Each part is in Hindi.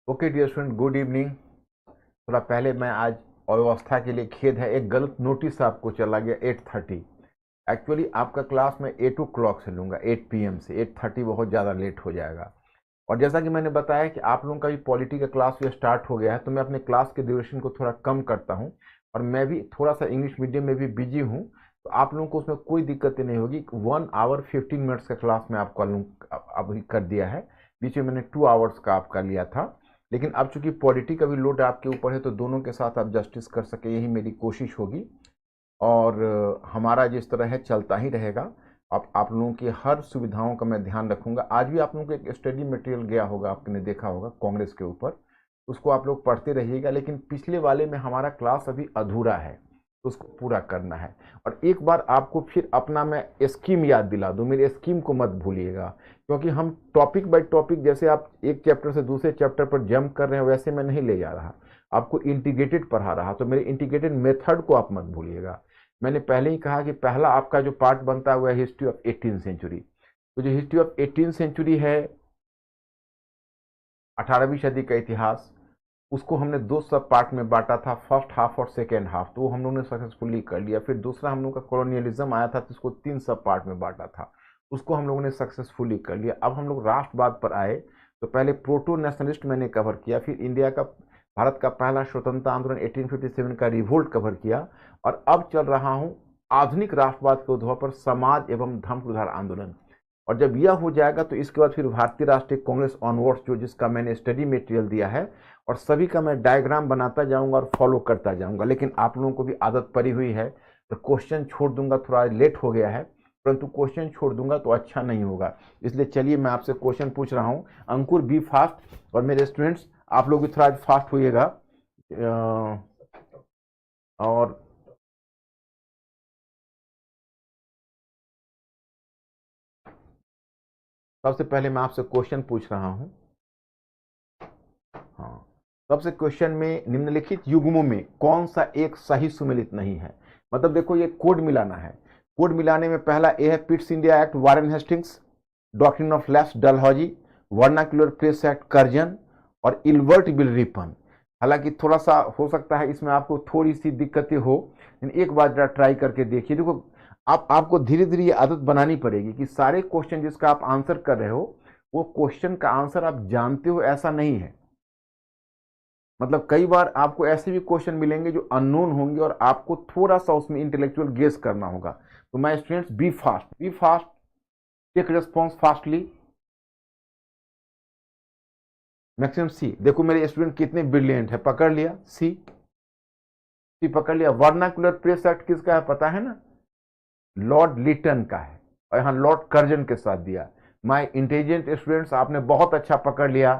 Okay dear student, good evening. थोड़ा पहले मैं आज अव्यवस्था के लिए खेद है, एक गलत नोटिस आपको चला गया 8:30। एक्चुअली आपका क्लास मैं 8 o'clock से लूँगा, 8 PM से। 8:30 बहुत ज़्यादा लेट हो जाएगा। और जैसा कि मैंने बताया कि आप लोगों का भी पॉलिटी का क्लास भी स्टार्ट हो गया है, तो मैं अपने क्लास के ड्यूरेशन को थोड़ा कम करता हूँ। और मैं भी थोड़ा सा इंग्लिश मीडियम में भी बिजी हूँ, तो आप लोगों को उसमें कोई दिक्कत नहीं होगी। 1 hour 15 minutes का क्लास मैं आपका अभी कर दिया है। बीच में मैंने 2 hours का आपका लिया था, लेकिन अब चूंकि पॉलिटी का भी लोड आपके ऊपर है, तो दोनों के साथ आप जस्टिस कर सके, यही मेरी कोशिश होगी। और हमारा जिस तरह है चलता ही रहेगा। आप लोगों की हर सुविधाओं का मैं ध्यान रखूंगा। आज भी आप लोगों को एक स्टडी मटेरियल गया होगा, आपने देखा होगा कांग्रेस के ऊपर, उसको आप लोग पढ़ते रहिएगा। लेकिन पिछले वाले में हमारा क्लास अभी अधूरा है, तो उसको पूरा करना है। और एक बार आपको फिर अपना मैं स्कीम याद दिला दूं, मेरी स्कीम को मत भूलिएगा। क्योंकि हम टॉपिक बाय टॉपिक, जैसे आप एक चैप्टर से दूसरे चैप्टर पर जंप कर रहे हैं, वैसे मैं नहीं ले जा रहा, आपको इंटीग्रेटेड पढ़ा रहा। तो मेरे इंटीग्रेटेड मेथड को आप मत भूलिएगा। मैंने पहले ही कहा कि पहला आपका जो पार्ट बनता हुआ है हिस्ट्री ऑफ 18th सेंचुरी। तो जो हिस्ट्री ऑफ 18th सेंचुरी है, 18वीं सदी का इतिहास, उसको हमने दो सब पार्ट में बांटा था, फर्स्ट हाफ और सेकेंड हाफ। तो वो हम लोग ने सक्सेसफुली कर लिया। फिर दूसरा हम लोग का कॉलोनियलिज्म आया था, तो उसको 3 सब पार्ट में बांटा था, उसको हम लोगों ने सक्सेसफुली कर लिया। अब हम लोग राष्ट्रवाद पर आए, तो पहले प्रोटो नेशनलिस्ट मैंने कवर किया, फिर इंडिया का, भारत का पहला स्वतंत्रता आंदोलन 1857 का रिवोल्ट कवर किया। और अब चल रहा हूं आधुनिक राष्ट्रवाद के उद्भव पर समाज एवं धर्म सुधार आंदोलन। और जब यह हो जाएगा तो इसके बाद फिर भारतीय राष्ट्रीय कांग्रेस ऑनवर्ड्स, जो जिसका मैंने स्टडी मटेरियल दिया है, और सभी का मैं डायग्राम बनाता जाऊंगा और फॉलो करता जाऊंगा। लेकिन आप लोगों को भी आदत पड़ी हुई है, तो क्वेश्चन छोड़ दूंगा, थोड़ा लेट हो गया है, परंतु क्वेश्चन छोड़ दूंगा तो अच्छा नहीं होगा। इसलिए चलिए मैं आपसे क्वेश्चन पूछ रहा हूं। अंकुर बी फास्ट, और मेरे स्टूडेंट्स आप लोग भी थोड़ा फास्ट होइएगा। और सबसे पहले मैं आपसे क्वेश्चन पूछ रहा हूं। हाँ, सबसे क्वेश्चन में निम्नलिखित युग्मों में कौन सा एक सही सुमेलित नहीं है। मतलब देखो, ये कोड मिलाना है। कोड मिलाने में पहला ए है Pitt's India act Warren Hastings, doctrine of left Dalhousie, vernacular press act Curzon, और इल्बर्ट बिल रिपन। हालांकि थोड़ा सा हो सकता है इसमें आपको थोड़ी सी दिक्कतें हो, लेकिन एक बार जरा ट्राई करके देखिए। देखो, आपको धीरे धीरे ये आदत बनानी पड़ेगी कि सारे क्वेश्चन जिसका आप आंसर कर रहे हो, वो क्वेश्चन का आंसर आप जानते हो, ऐसा नहीं है। मतलब कई बार आपको ऐसे भी क्वेश्चन मिलेंगे जो अननोन होंगे, और आपको थोड़ा सा उसमें इंटेलेक्चुअल गेस करना होगा। तो my students, be fast, be fast, take response fastly. Maximum C. देखो मेरे स्टूडेंट कितने ब्रिलियंट है, पकड़ लिया सी, सी पकड़ लिया। वर्नाकुलर प्रेस एक्ट किसका है पता है ना? लॉर्ड लिटन का है, और यहां लॉर्ड कर्जन के साथ दिया। माय इंटेलिजेंट स्टूडेंट्स, आपने बहुत अच्छा पकड़ लिया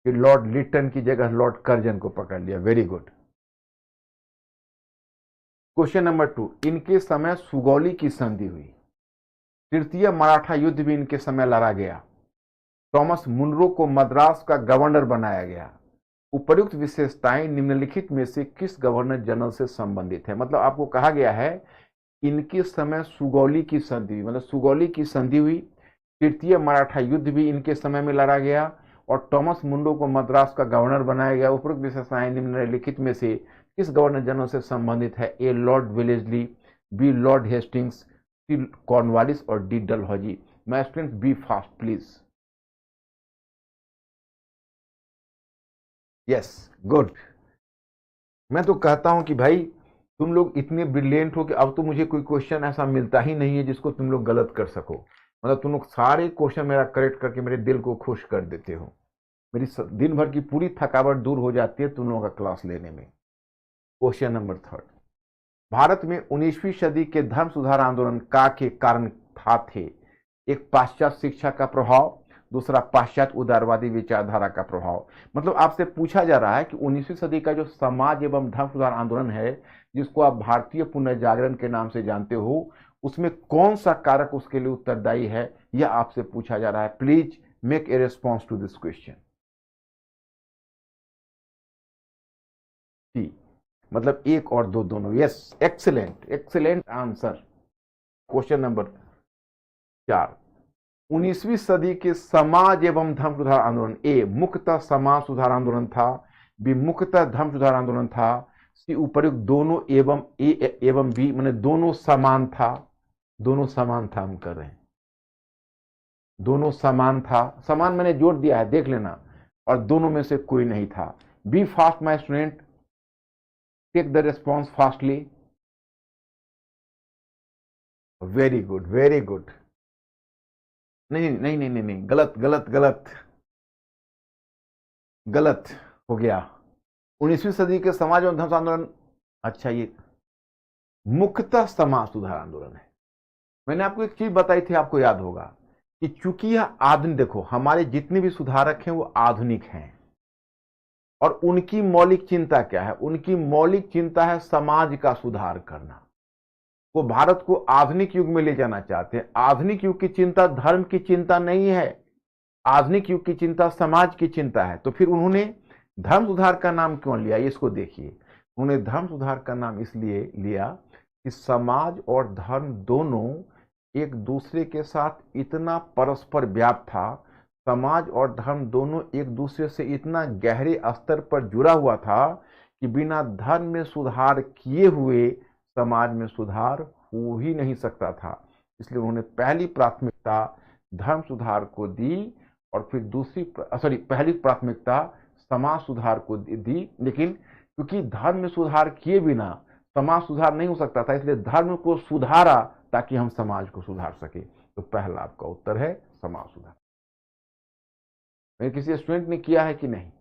कि लॉर्ड लिटन की जगह लॉर्ड कर्जन को पकड़ लिया। Very good. क्वेश्चन नंबर 2, इनके समय सुगौली की संधि हुई। तृतीय मराठा युद्ध भी इनके समय लड़ा गया। थॉमस मुनरो को मद्रास का गवर्नर बनाया गया। उपर्युक्त विशेषताएं निम्नलिखित में से किस गवर्नर जनरल से संबंधित है। मतलब आपको कहा गया है इनके समय सुगौली की संधि हुई, मतलब सुगौली की संधि हुई, तृतीय मराठा युद्ध भी इनके समय में लड़ा गया, और थॉमस मुंडो को मद्रास का गवर्नर बनाया गया। उपरोक्त विशेषताएं निम्नलिखित में से किस गवर्नर जनरल से संबंधित है। A Lord Wellesley, B Lord Hastings, C Cornwallis, और D Dalhousie. My students, be fast please. Yes, good. मैं तो कहता हूं कि भाई तुम लोग इतने ब्रिलियंट हो कि अब तो मुझे कोई क्वेश्चन ऐसा मिलता ही नहीं है जिसको तुम लोग गलत कर सको। मतलब तुम लोग सारे क्वेश्चन मेरा करेक्ट करके मेरे दिल को खुश कर देते हो। मेरी दिन भर की पूरी थकावट दूर हो जाती है तुम लोगों का क्लास लेने में। क्वेश्चन नंबर 3, भारत में 19वीं सदी के धर्म सुधार आंदोलन का के कारण था थे। एक पाश्चात्य शिक्षा का प्रभाव, दूसरा पाश्चात्य उदारवादी विचारधारा का प्रभाव। मतलब आपसे पूछा जा रहा है कि 19वीं सदी का जो समाज एवं धर्म सुधार आंदोलन है, जिसको आप भारतीय पुनर्जागरण के नाम से जानते हो, उसमें कौन सा कारक उसके लिए उत्तरदायी है, यह आपसे पूछा जा रहा है। Please make a response to this question. C, मतलब एक और दो दोनों। Yes, excellent, excellent answer. Question number 4, 19वीं सदी के समाज एवं धर्म सुधार आंदोलन, ए मुख्यतः समाज सुधार आंदोलन था, बी मुख्यतः धर्म सुधार आंदोलन था, सी उपर्युक्त दोनों एवं ए एवं बी माने दोनों समान था, दोनों समान था हम कर रहे हैं, दोनों समान था, समान मैंने जोड़ दिया है देख लेना, और दोनों में से कोई नहीं था। Be fast my student, take the response fastly. Very good very good. नहीं नहीं नहीं नहीं नहीं, गलत गलत गलत गलत हो गया। 19वीं सदी के समाज एवं धर्म आंदोलन, अच्छा ये मुख्यतः समाज सुधार आंदोलन है। मैंने आपको एक चीज बताई थी, आपको याद होगा कि चूंकि यह आधुनिक, देखो हमारे जितने भी सुधारक हैं वो आधुनिक हैं, और उनकी मौलिक चिंता क्या है? उनकी मौलिक चिंता है समाज का सुधार करना। वो भारत को आधुनिक युग में ले जाना चाहते हैं। आधुनिक युग की चिंता धर्म की चिंता नहीं है, आधुनिक युग की चिंता समाज की चिंता है। तो फिर उन्होंने धर्म सुधार का नाम क्यों लिया? इसको देखिए, उन्होंने धर्म सुधार का नाम इसलिए लिया कि समाज और धर्म दोनों एक दूसरे के साथ इतना परस्पर व्याप्त था, समाज और धर्म दोनों एक दूसरे से इतना गहरे स्तर पर जुड़ा हुआ था कि बिना धर्म में सुधार किए हुए समाज में सुधार हो ही नहीं सकता था। इसलिए उन्होंने पहली प्राथमिकता धर्म सुधार को दी, और फिर पहली प्राथमिकता समाज सुधार को दी। लेकिन क्योंकि धर्म में सुधार किए बिना समाज सुधार नहीं हो सकता था, इसलिए धर्म को सुधारा ताकि हम समाज को सुधार सके। तो पहला आपका उत्तर है समाज सुधार। मेरे किसी स्टूडेंट ने किया है कि नहीं?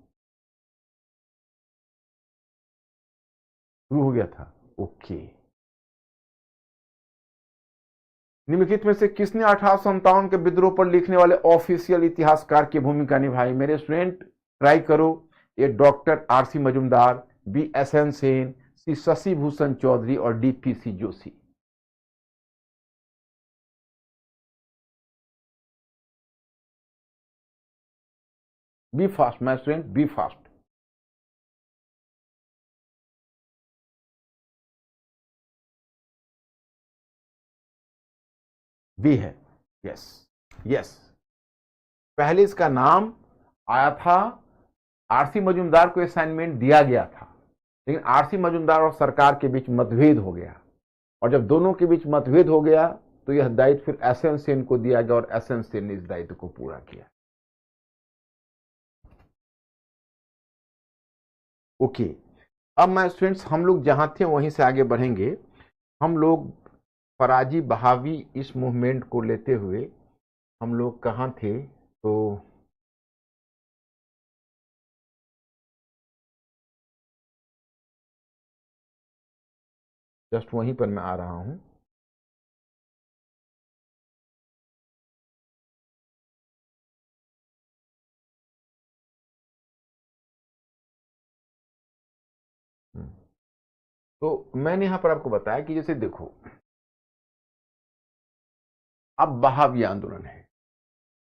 शुरू हो गया था, ओके। निम्नलिखित में से किसने 1857 के विद्रोह पर लिखने वाले ऑफिशियल इतिहासकार की भूमिका निभाई? मेरे स्टूडेंट ट्राई करो। A doctor RC Majumdar, B SN Sen, C Shashi Bhushan Chaudhary, और D PC Joshi. B fast my student, be fast. B है, यस यस। पहले इसका नाम आया था, आरसी मजुमदार को असाइनमेंट दिया गया था, लेकिन आरसी मजुमदार और सरकार के बीच मतभेद हो गया, और जब दोनों के बीच मतभेद हो गया तो यह दायित्व फिर एसएन सेन को दिया गया, और एसएन सेन ने इस दायित्व को पूरा किया। ओके, अब मैं स्टूडेंट्स हम लोग जहां थे वहीं से आगे बढ़ेंगे। हम लोग फराजी बहावी इस मूवमेंट को लेते हुए हम लोग कहां थे? तो जस्ट वहीं पर मैं आ रहा हूं। तो मैंने यहां पर आपको बताया कि जैसे देखो, अब बहावी आंदोलन है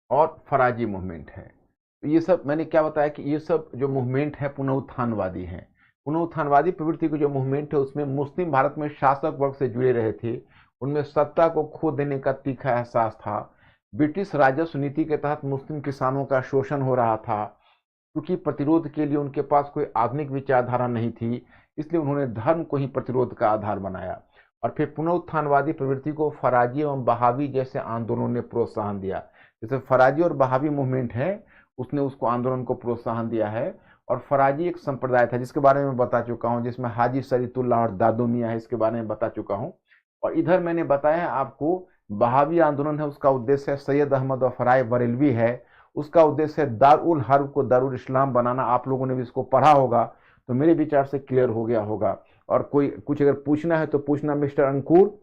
और फराजी मूवमेंट है, तो ये सब मैंने क्या बताया कि ये सब जो मूवमेंट है पुनरुत्थानवादी है। पुनरुत्थानवादी प्रवृत्ति के जो मूवमेंट है उसमें मुस्लिम भारत में शासक वर्ग से जुड़े रहे थे, उनमें सत्ता को खो देने का तीखा एहसास था। ब्रिटिश राजस्व नीति के तहत मुस्लिम किसानों का शोषण हो रहा था। क्योंकि प्रतिरोध के लिए उनके पास कोई आधुनिक विचारधारा नहीं थी, इसलिए उन्होंने धर्म को ही प्रतिरोध का आधार बनाया, और फिर पुनरुत्थानवादी प्रवृत्ति को फराजी एवं बहावी जैसे आंदोलनों ने प्रोत्साहन दिया। जैसे फराजी और बहावी मूवमेंट है, उसने उसको आंदोलन को प्रोत्साहन दिया है। और फराजी एक संप्रदाय था जिसके बारे में बता चुका हूं, जिसमें हाजी शरीतुल्लाह और दादू मियां है, इसके बारे में बता चुका हूं। और इधर मैंने बताया आपको बहावी आंदोलन है, उसका उद्देश्य सैयद अहमद और फराय बरेलवी है, उसका उद्देश्य है दारुल हर्ब को दारुल इस्लाम बनाना। आप लोगों ने भी इसको पढ़ा होगा, तो मेरे विचार से क्लियर हो गया होगा। और कोई कुछ अगर पूछना है तो पूछना mister Ankur,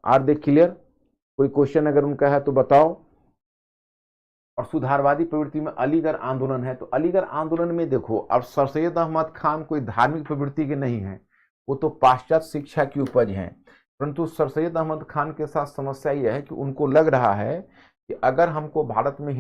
are they clear? कोई क्वेश्चन अगर उनका है तो बताओ। और सुधारवादी प्रवृत्ति में अलीगढ़ आंदोलन है, तो अलीगढ़ आंदोलन में देखो, अब सर सैयद अहमद खान कोई धार्मिक प्रवृत्ति के नहीं है, वो तो पाश्चात्य शिक्षा की उपज है। परंतु सर सैयद अहमद खान के साथ समस्या यह है कि उनको लग रहा है कि अगर हमें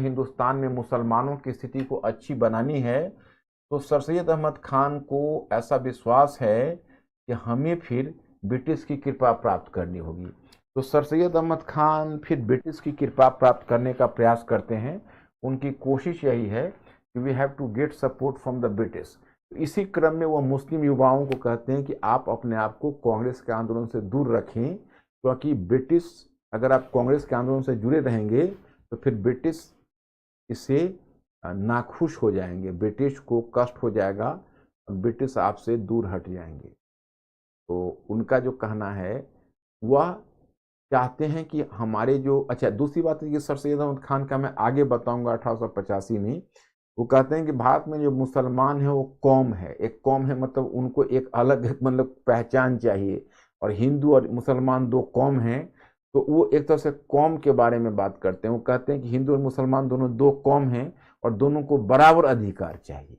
हिंदुस्तान में मुसलमानों की स्थिति को अच्छी बनानी है, तो सर सैयद अहमद खान को ऐसा विश्वास है कि हमें फिर ब्रिटिश की कृपा प्राप्त करनी होगी। तो सर सैयद अहमद खान फिर ब्रिटिश की कृपा प्राप्त करने का प्रयास करते हैं। उनकी कोशिश यही है कि we have to get support from the British. इसी क्रम में वह मुस्लिम युवाओं को कहते हैं कि आप अपने आप को कांग्रेस के आंदोलन से दूर रखें, क्योंकि ब्रिटिश, अगर आप कांग्रेस के आंदोलन से जुड़े रहेंगे तो फिर ब्रिटिश इससे नाखुश हो जाएंगे, ब्रिटिश को कष्ट हो जाएगा और ब्रिटिश आपसे दूर हट जाएंगे। तो उनका जो कहना है वह चाहते हैं कि हमारे जो, अच्छा दूसरी बात है कि सर सैयद अहमद खान का मैं आगे बताऊंगा 1885 में, वो कहते हैं कि भारत में जो मुसलमान है वो कौम है, एक कौम है, मतलब उनको एक अलग मतलब पहचान चाहिए, और हिंदू और मुसलमान दो कौम हैं। तो वो एक तरह से कौम के बारे में बात करते हैं। वो कहते हैं कि हिंदू और मुसलमान दोनों दो कौम हैं और दोनों को बराबर अधिकार चाहिए।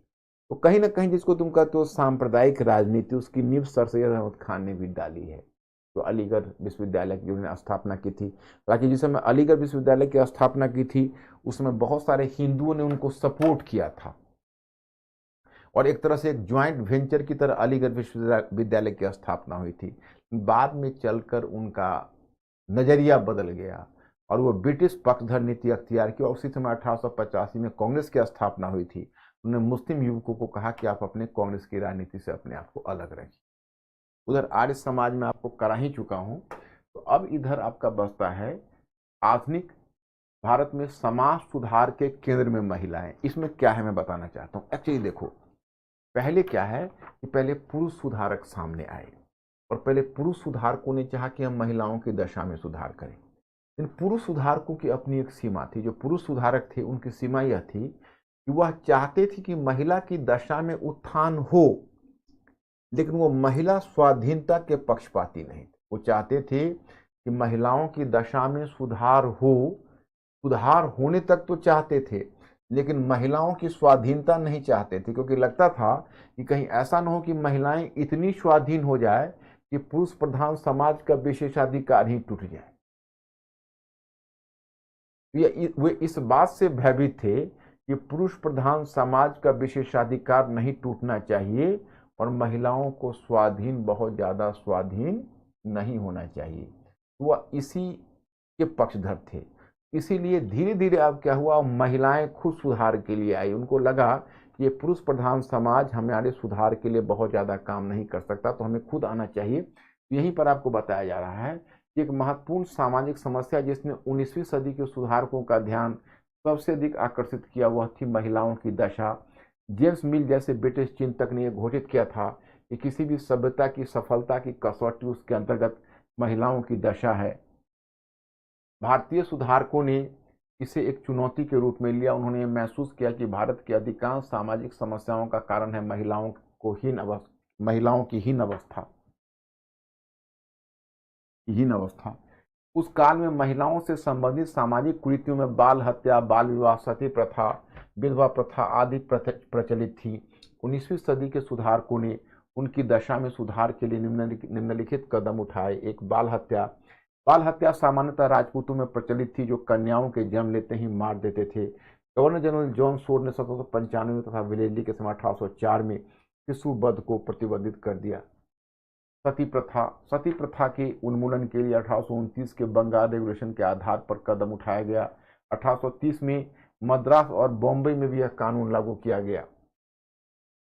तो कहीं ना कहीं जिसको तुम कहते हो सांप्रदायिक राजनीति, उसकी नींव सर सैयद अहमद खान ने भी डाली है, जो अलीगढ़ विश्वविद्यालय की उन्होंने स्थापना की थी। हालांकि जिस समय अलीगढ़ विश्वविद्यालय की स्थापना की थी उसमें बहुत सारे हिंदुओं ने उनको सपोर्ट किया था, और एक तरह से एक ज्वाइंट वेंचर की तरह अलीगढ़ विश्वविद्यालय की स्थापना हुई थी। बाद में चलकर उनका नजरिया बदल गया और वो ब्रिटिश पक्षधर नीति अख्तियार की, और उसी समय 1885 में कांग्रेस की स्थापना हुई थी। उन्होंने मुस्लिम युवकों को कहा कि आप अपने कांग्रेस की राजनीति से अपने आप को अलग रखिए। उधर आर्य समाज में आपको करा ही चुका हूं, तो अब इधर आपका बचता है आधुनिक भारत में समाज सुधार के केंद्र में महिलाएं। इसमें क्या है मैं बताना चाहता हूं। एक्चुअली देखो, पहले क्या है कि पहले पुरुष सुधारक सामने आए, और पहले पुरुष सुधारकों ने चाहा कि हम महिलाओं की दशा में सुधार करें। इन पुरुष सुधारकों की अपनी एक सीमा थी। जो पुरुष सुधारक थे उनकी सीमा यह थी कि वह चाहते थे कि महिला की दशा में उत्थान हो, लेकिन वो महिला स्वाधीनता के पक्षपाती नहीं थे। वो चाहते थे कि महिलाओं की दशा में सुधार हो, सुधार होने तक तो चाहते थे, लेकिन महिलाओं की स्वाधीनता नहीं चाहते थे, क्योंकि लगता था कि कहीं ऐसा न हो कि महिलाएं इतनी स्वाधीन हो जाए कि पुरुष प्रधान समाज का विशेषाधिकार ही टूट जाए। वे इस बात से भयभीत थे कि पुरुष प्रधान समाज का विशेषाधिकार नहीं टूटना चाहिए और महिलाओं को स्वाधीन, बहुत ज्यादा स्वाधीन नहीं होना चाहिए। वह इसी के पक्षधर थे। इसीलिए धीरे धीरे अब क्या हुआ, महिलाएं खुद सुधार के लिए आई। उनको लगा कि ये पुरुष प्रधान समाज हमारे सुधार के लिए बहुत ज्यादा काम नहीं कर सकता, तो हमें खुद आना चाहिए। यहीं पर आपको बताया जा रहा है कि एक महत्वपूर्ण सामाजिक समस्या जिसने 19वीं सदी के सुधारकों का ध्यान सबसे अधिक आकर्षित किया, वह थी महिलाओं की दशा। जेम्स मिल जैसे ब्रिटिश चिंतक ने यह घोषित किया था कि किसी भी सभ्यता की सफलता की कसौटी उसके अंतर्गत महिलाओं की दशा है। भारतीय सुधारकों ने इसे एक चुनौती के रूप में लिया। उन्होंने महसूस किया कि भारत की अधिकांश सामाजिक समस्याओं का कारण है महिलाओं की हीन अवस्था। उस काल में महिलाओं से संबंधित सामाजिक कुरीतियों में बाल हत्या, बाल विवाह, सती प्रथा, विधवा प्रथा आदि प्रचलित थी। 19वीं सदी के सुधारकों ने उनकी दशा में सुधार के लिए निम्नलिखित कदम उठाए। एक, बाल हत्या सामान्यतः राजपूतों में प्रचलित थी, जो कन्याओं के जन्म लेते ही मार देते थे। गवर्नर जनरल जॉन सोड ने 1795 तथा विलेजली के समय 1804 में शिशु वध को प्रतिबंधित कर दिया। सती प्रथा के उन्मूलन के लिए 1829 के बंगाल रेगुलेशन के आधार पर कदम उठाया गया। 1830 में मद्रास और बॉम्बे में भी यह कानून लागू किया गया।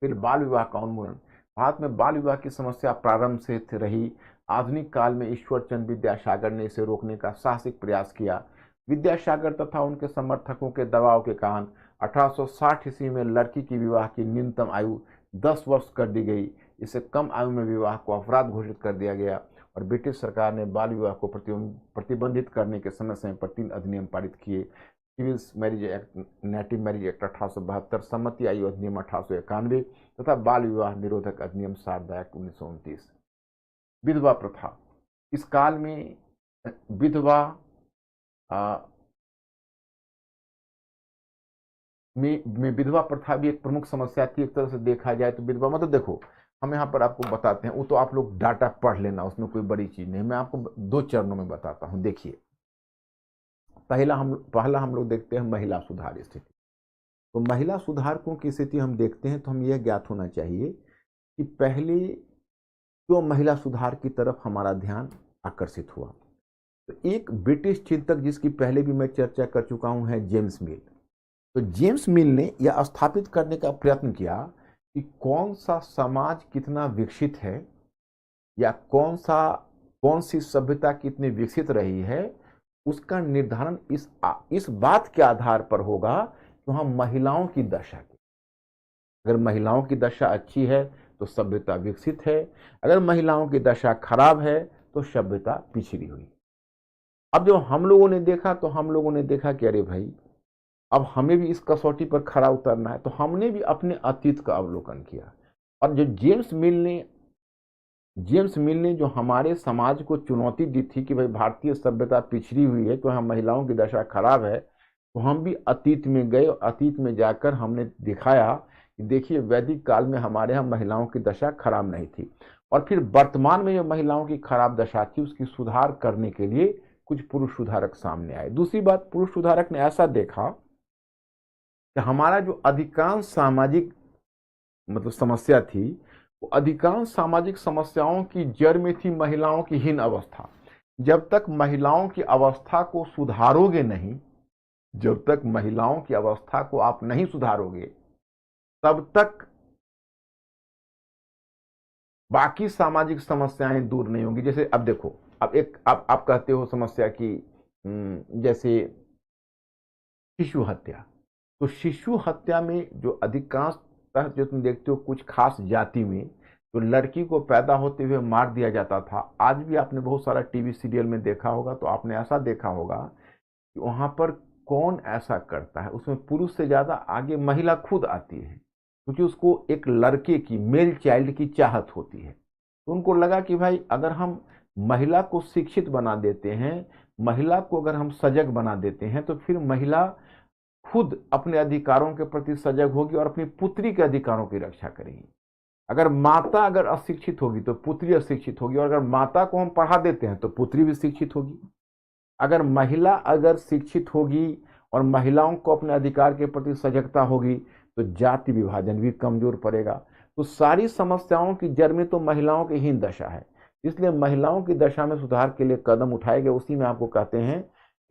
फिर बाल विवाह का उन्मूलन। भारत में बाल विवाह की समस्या प्रारंभ से रही। आधुनिक काल में ईश्वर चंद्र विद्यासागर ने इसे रोकने का साहसिक प्रयास किया। विद्यासागर तथा उनके समर्थकों के दबाव के कारण 1860 ईस्वी में लड़की की विवाह की न्यूनतम आयु 10 वर्ष कर दी गई। इससे कम आयु में विवाह को अपराध घोषित कर दिया गया और ब्रिटिश सरकार ने बाल विवाह को प्रतिबंधित करने के समय समय पर 3 अधिनियम पारित किए। Civils marriage act, native marriage act 1872, सम्मति आयु अधिनियम 1891 तथा बाल विवाह निरोधक अधिनियम शारदा एक्ट 1929। विधवा प्रथा। इस काल में विधवा में विधवा प्रथा भी एक प्रमुख समस्या थी। एक तरह से देखा जाए तो विधवा मतलब, देखो हम यहाँ पर आपको बताते हैं, वो तो आप लोग डाटा पढ़ लेना, उसमें कोई बड़ी चीज नहीं। मैं आपको 2 चरणों में बताता हूँ। देखिए, पहला हम लोग देखते हैं महिला सुधार स्थिति। तो महिला सुधारकों की स्थिति हम देखते हैं तो हम यह ज्ञात होना चाहिए कि पहले क्यों महिला सुधार की तरफ हमारा ध्यान आकर्षित हुआ। तो एक ब्रिटिश चिंतक जिसकी पहले भी मैं चर्चा कर चुका हूं है जेम्स मिल। तो जेम्स मिल ने यह स्थापित करने का प्रयत्न किया कि कौन सा समाज कितना विकसित है या कौन सी सभ्यता कितनी विकसित रही है, उसका निर्धारण इस बात के आधार पर होगा कि वहां महिलाओं की दशा की। अगर महिलाओं की दशा अच्छी है तो सभ्यता विकसित है, अगर महिलाओं की दशा खराब है तो सभ्यता पिछड़ी हुई। अब जब हम लोगों ने देखा तो हम लोगों ने देखा कि अरे भाई, अब हमें भी इस कसौटी पर खरा उतरना है, तो हमने भी अपने अतीत का अवलोकन किया। और जो जेम्स मिल ने जो हमारे समाज को चुनौती दी थी कि भाई भारतीय सभ्यता पिछड़ी हुई है, तो यहाँ महिलाओं की दशा खराब है, तो हम भी अतीत में गए और अतीत में जाकर हमने दिखाया कि देखिए वैदिक काल में हमारे यहाँ महिलाओं की दशा खराब नहीं थी। और फिर वर्तमान में जो महिलाओं की खराब दशा थी उसकी सुधार करने के लिए कुछ पुरुष सुधारक सामने आए। दूसरी बात, पुरुष सुधारक ने ऐसा देखा कि हमारा जो अधिकांश सामाजिक समस्या थी, वो अधिकांश सामाजिक समस्याओं की जड़ में थी महिलाओं की हीन अवस्था। जब तक महिलाओं की अवस्था को सुधारोगे नहीं, जब तक महिलाओं की अवस्था को आप नहीं सुधारोगे, तब तक बाकी सामाजिक समस्याएं दूर नहीं होंगी। जैसे अब देखो, आप कहते हो समस्या की जैसे शिशु हत्या, तो शिशु हत्या में जो अधिकांश जो तुम देखते हो कुछ खास जाति में तो लड़की को पैदा होते हुए मार दिया जाता था। आज भी आपने बहुत सारा टीवी सीरियल में देखा होगा, तो आपने ऐसा देखा होगा कि वहां पर कौन ऐसा करता है, उसमें पुरुष से ज्यादा आगे महिला खुद आती है, क्योंकि उसको एक लड़के की, मेल चाइल्ड की चाहत होती है। तो उनको लगा कि भाई अगर हम महिला को शिक्षित बना देते हैं, महिला को अगर हम सजग बना देते हैं, तो फिर महिला खुद अपने अधिकारों के प्रति सजग होगी और अपनी पुत्री के अधिकारों की रक्षा करेगी। अगर माता अगर अशिक्षित होगी तो पुत्री अशिक्षित होगी, और अगर माता को हम पढ़ा देते हैं तो पुत्री भी शिक्षित होगी। अगर महिला अगर शिक्षित होगी और महिलाओं को अपने अधिकार के प्रति सजगता होगी तो जाति विभाजन भी कमजोर पड़ेगा। तो सारी समस्याओं की जड़ में तो महिलाओं की हीन दशा है, इसलिए महिलाओं की दशा में सुधार के लिए कदम उठाए गए। उसी में आपको कहते हैं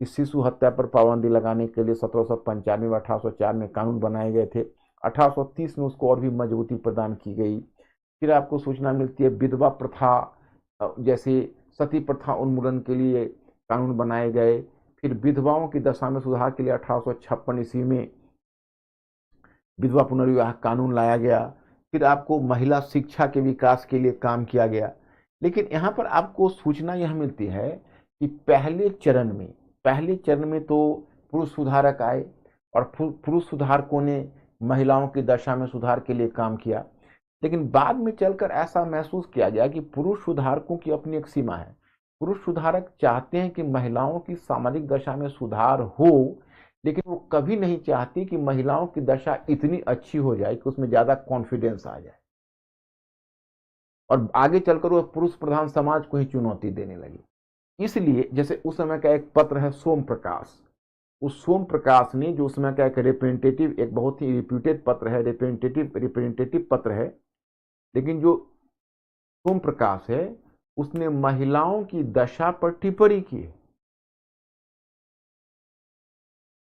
कि शिशु हत्या पर पाबंदी लगाने के लिए 1795 में 1804 में कानून बनाए गए थे। 1830 में उसको और भी मजबूती प्रदान की गई। फिर आपको सूचना मिलती है विधवा प्रथा, जैसे सती प्रथा उन्मूलन के लिए कानून बनाए गए। फिर विधवाओं की दशा में सुधार के लिए 1856 ईस्वी में विधवा पुनर्विवाह कानून लाया गया। फिर आपको महिला शिक्षा के विकास के लिए काम किया गया। लेकिन यहाँ पर आपको सूचना यह मिलती है कि पहले चरण में तो पुरुष सुधारक आए और पुरुष सुधारकों ने महिलाओं की दशा में सुधार के लिए काम किया। लेकिन बाद में चलकर ऐसा महसूस किया गया कि पुरुष सुधारकों की अपनी एक सीमा है। पुरुष सुधारक चाहते हैं कि महिलाओं की सामाजिक दशा में सुधार हो, लेकिन वो कभी नहीं चाहती कि महिलाओं की दशा इतनी अच्छी हो जाए कि उसमें ज्यादा कॉन्फिडेंस आ जाए, और आगे चलकर वो पुरुष प्रधान समाज को ही चुनौती देने लगी। इसलिए जैसे उस समय का एक पत्र है सोम प्रकाश, उस सोम प्रकाश ने, जो उस समय का एक रिप्रेजेंटेटिव, एक बहुत ही रिप्यूटेड पत्र है, रिप्रेजेंटेटिव पत्र है, लेकिन जो सोम प्रकाश है उसने महिलाओं की दशा पर टिप्पणी की है।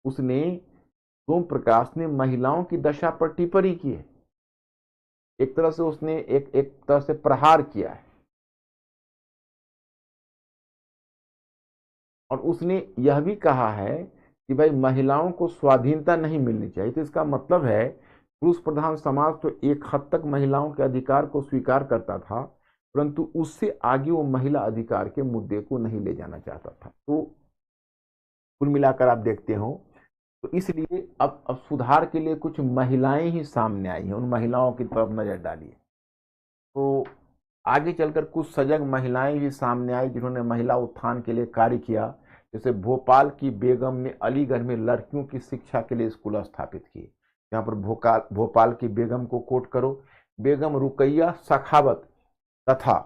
सोम प्रकाश ने महिलाओं की दशा पर टिप्पणी की है। एक तरह से उसने एक तरह से प्रहार किया है, और उसने यह भी कहा है कि भाई महिलाओं को स्वाधीनता नहीं मिलनी चाहिए। तो इसका मतलब है पुरुष प्रधान समाज तो एक हद तक महिलाओं के अधिकार को स्वीकार करता था, परंतु उससे आगे वो महिला अधिकार के मुद्दे को नहीं ले जाना चाहता था। तो कुल मिलाकर आप देखते हो, तो इसलिए अब सुधार के लिए कुछ महिलाएं ही सामने आई हैं, उन महिलाओं की तरफ नजर डालिए। तो आगे चलकर कुछ सजग महिलाएं भी सामने आई जिन्होंने महिला उत्थान के लिए कार्य किया। जैसे भोपाल की बेगम ने अलीगढ़ में लड़कियों की शिक्षा के लिए स्कूल स्थापित किए। यहाँ पर भोपाल की बेगम को कोट करो, बेगम रुकैया सखावत तथा,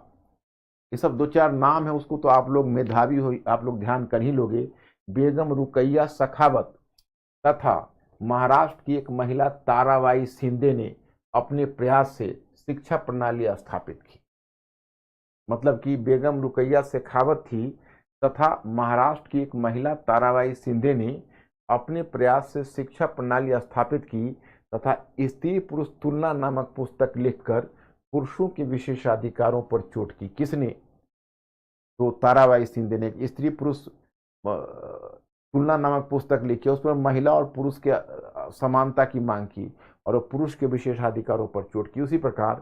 ये सब दो चार नाम है, उसको तो आप लोग मेधावी हो, आप लोग ध्यान कर ही लोगे। बेगम रुकैया सखावत तथा महाराष्ट्र की एक महिला ताराबाई शिंदे ने अपने प्रयास से शिक्षा प्रणाली स्थापित की। मतलब कि बेगम रुकैया शेखावत थी तथा महाराष्ट्र की एक महिला ताराबाई शिंदे ने अपने प्रयास से शिक्षा प्रणाली स्थापित की तथा स्त्री पुरुष तुलना नामक पुस्तक लिखकर पुरुषों के विशेषाधिकारों पर चोट की। किसने? तो ताराबाई शिंदे ने स्त्री पुरुष तुलना नामक पुस्तक लिखी, उस पर महिला और पुरुष के समानता की मांग की और पुरुष के विशेषाधिकारों पर चोट की। उसी प्रकार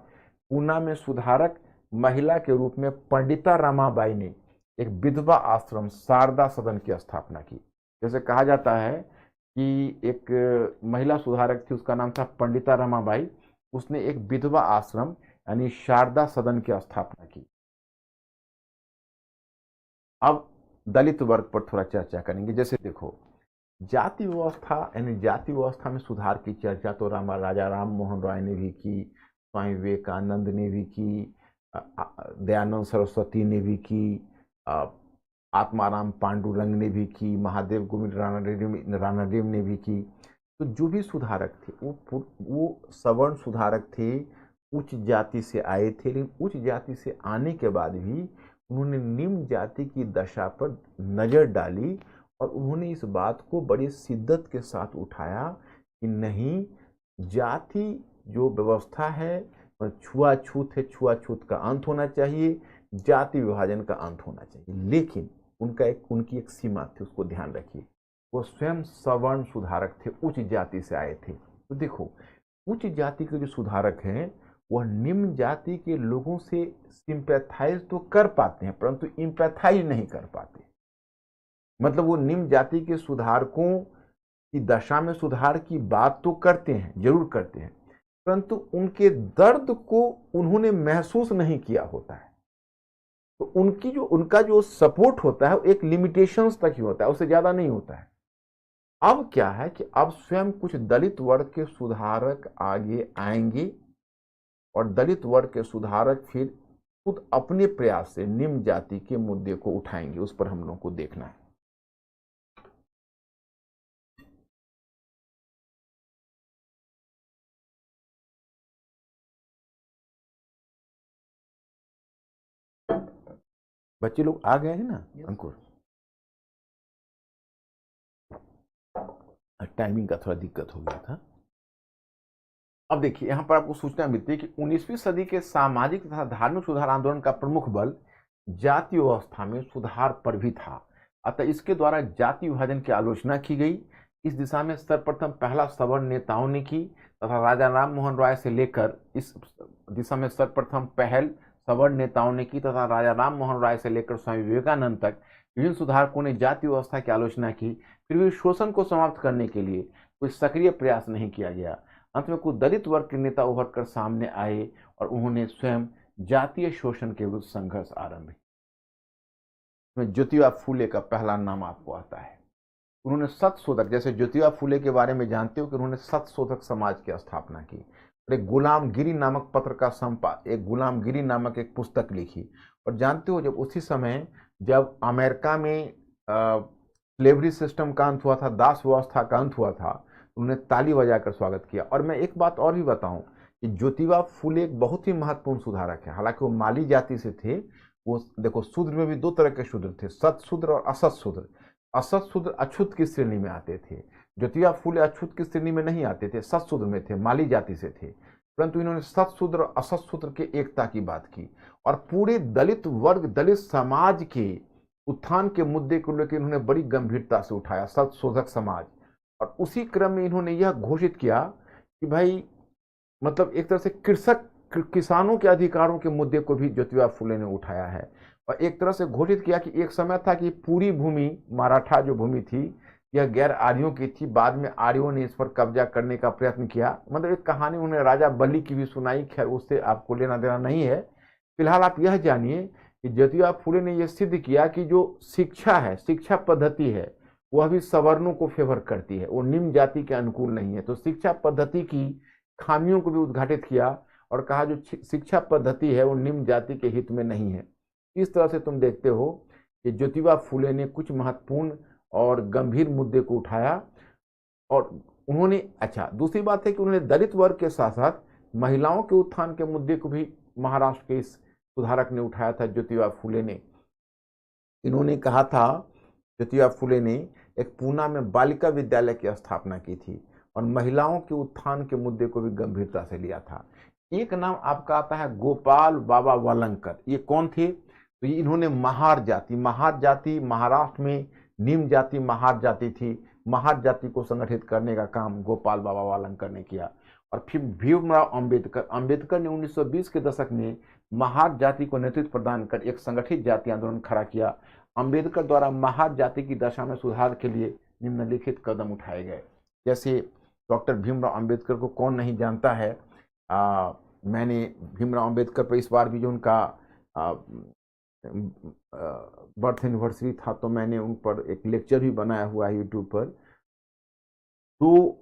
पूना में सुधारक महिला के रूप में पंडिता रमाबाई ने एक विधवा आश्रम शारदा सदन की स्थापना की। जैसे कहा जाता है कि एक महिला सुधारक थी, उसका नाम था पंडिता रमाबाई, उसने एक विधवा आश्रम यानी शारदा सदन की स्थापना की। अब दलित वर्ग पर थोड़ा चर्चा करेंगे। जैसे देखो, जाति व्यवस्था यानी जाति व्यवस्था में सुधार की चर्चा तो राजा राम मोहन राय ने भी की, स्वामी विवेकानंद ने भी की, दयानंद सरस्वती ने भी की, आत्माराम पांडुरंग ने भी की, महादेव गोविंद रानाडेव ने भी की। तो जो भी सुधारक थे वो सवर्ण सुधारक थे, उच्च जाति से आए थे, लेकिन उच्च जाति से आने के बाद भी उन्होंने निम्न जाति की दशा पर नजर डाली और उन्होंने इस बात को बड़ी शिद्दत के साथ उठाया कि नहीं, जाति जो व्यवस्था है छुआछूत है, छुआछूत का अंत होना चाहिए, जाति विभाजन का अंत होना चाहिए। लेकिन उनकी एक सीमा थी, उसको ध्यान रखिए। वो स्वयं सवर्ण सुधारक थे, उच्च जाति से आए थे। तो देखो, उच्च जाति के जो सुधारक हैं वह निम्न जाति के लोगों से सिंपैथाइज तो कर पाते हैं परंतु इंपैथाइज नहीं कर पाते। मतलब वो निम्न जाति के सुधारकों की दशा में सुधार की बात तो करते हैं, जरूर करते हैं, परंतु उनके दर्द को उन्होंने महसूस नहीं किया होता है। तो उनका जो सपोर्ट होता है वो एक लिमिटेशंस तक ही होता है, उससे ज्यादा नहीं होता है। अब क्या है कि अब स्वयं कुछ दलित वर्ग के सुधारक आगे आएंगे और दलित वर्ग के सुधारक फिर खुद अपने प्रयास से निम्न जाति के मुद्दे को उठाएंगे। उस पर हम लोगों को देखना है। बच्चे लोग आ गए हैं ना? अंकुर, टाइमिंग का थोड़ा दिक्कत हो गया था। अब देखिए, यहां पर आपको सूचना मिलती है कि 19वीं सदी के सामाजिक तथा धार्मिक सुधार आंदोलन का प्रमुख बल जाति व्यवस्था में सुधार पर भी था। अतः इसके द्वारा जाति विभाजन की आलोचना की गई। इस दिशा में सर्वप्रथम पहला सवर्ण नेताओं ने की तथा राजा राम मोहन राय से लेकर इस दिशा में सर्वप्रथम पहल सवर्ण नेताओं ने की तथा राजा राम मोहन राय से लेकर स्वामी विवेकानंद तक विभिन्न सुधारकों ने जाति व्यवस्था की आलोचना की। फिर भी शोषण को समाप्त करने के लिए कोई सक्रिय प्रयास नहीं किया गया। अंत में कुछ दलित वर्ग के नेता उभर कर सामने आए और उन्होंने स्वयं जातीय शोषण के विरुद्ध संघर्ष आरंभ किया। ज्योतिबा फूले का पहला नाम आपको आता है। उन्होंने सत्यशोधक, जैसे ज्योतिबा फूले के बारे में जानते हो कि उन्होंने सत्यशोधक समाज की स्थापना की और एक गुलामगिरी नामक पत्र का एक गुलामगिरी नामक एक पुस्तक लिखी। और जानते हो, जब उसी समय जब अमेरिका में स्लेवरी सिस्टम का अंत हुआ था, दास व्यवस्था का अंत हुआ था, उन्होंने ताली बजाकर स्वागत किया। और मैं एक बात और भी बताऊं कि ज्योतिबा फूले एक बहुत ही महत्वपूर्ण सुधारक है। हालांकि वो माली जाति से थे। वो देखो, शूद्र में भी दो तरह के शूद्र थे, सत शूद्र और असत शूद्र। असत शूद्र अछूत की श्रेणी में आते थे। ज्योतिबा फूले अछूत की श्रेणी में नहीं आते थे, सत शूद्र में थे, माली जाति से थे। परंतु इन्होंने सत शूद्र और असत शूद्र के एकता की बात की और पूरे दलित वर्ग, दलित समाज के उत्थान के मुद्दे को लेकर इन्होंने बड़ी गंभीरता से उठाया, सत्यशोधक समाज। और उसी क्रम में इन्होंने यह घोषित किया कि भाई, मतलब एक तरह से किसानों के अधिकारों के मुद्दे को भी ज्योतिबा फूले ने उठाया है। और एक तरह से घोषित किया कि एक समय था कि पूरी भूमि, मराठा जो भूमि थी, यह गैर आर्यों की थी। बाद में आर्यों ने इस पर कब्जा करने का प्रयत्न किया। मतलब एक कहानी उन्होंने राजा बल्ली की भी सुनाई, खैर उससे आपको लेना देना नहीं है। फिलहाल आप यह जानिए कि ज्योतिबा फूले ने यह सिद्ध किया कि जो शिक्षा है, शिक्षा पद्धति है, वह भी सवर्णों को फेवर करती है, वो निम्न जाति के अनुकूल नहीं है। तो शिक्षा पद्धति की खामियों को भी उद्घाटित किया और कहा जो शिक्षा पद्धति है वो निम्न जाति के हित में नहीं है। इस तरह से तुम देखते हो कि ज्योतिबा फूले ने कुछ महत्वपूर्ण और गंभीर मुद्दे को उठाया। और उन्होंने, अच्छा, दूसरी बात है कि उन्होंने दलित वर्ग के साथ साथ महिलाओं के उत्थान के मुद्दे को भी महाराष्ट्र के इस सुधारक ने उठाया था, ज्योतिबा फूले ने। इन्होंने कहा था, ज्योतिबा फुले ने एक पूना में बालिका विद्यालय की स्थापना की थी और महिलाओं के उत्थान के मुद्दे को भी गंभीरता से लिया था। एक नाम आपका आता है गोपाल बाबा वालंकर। ये कौन थे? तो ये इन्होंने महार जाति महाराष्ट्र में निम्न जाति महार जाति थी, महार जाति को संगठित करने का काम गोपाल बाबा वालंकर ने किया। और फिर भीमराव अंबेडकर ने 1920 के दशक में महार जाति को नेतृत्व प्रदान कर एक संगठित जाति आंदोलन खड़ा किया। अंबेडकर द्वारा महार जाति की दशा में सुधार के लिए निम्नलिखित कदम उठाए गए। जैसे डॉक्टर भीमराव अंबेडकर को कौन नहीं जानता है। मैंने भीमराव अंबेडकर पर इस बार भी जो उनका बर्थ एनिवर्सरी था तो मैंने उन पर एक लेक्चर भी बनाया हुआ है यूट्यूब पर। तो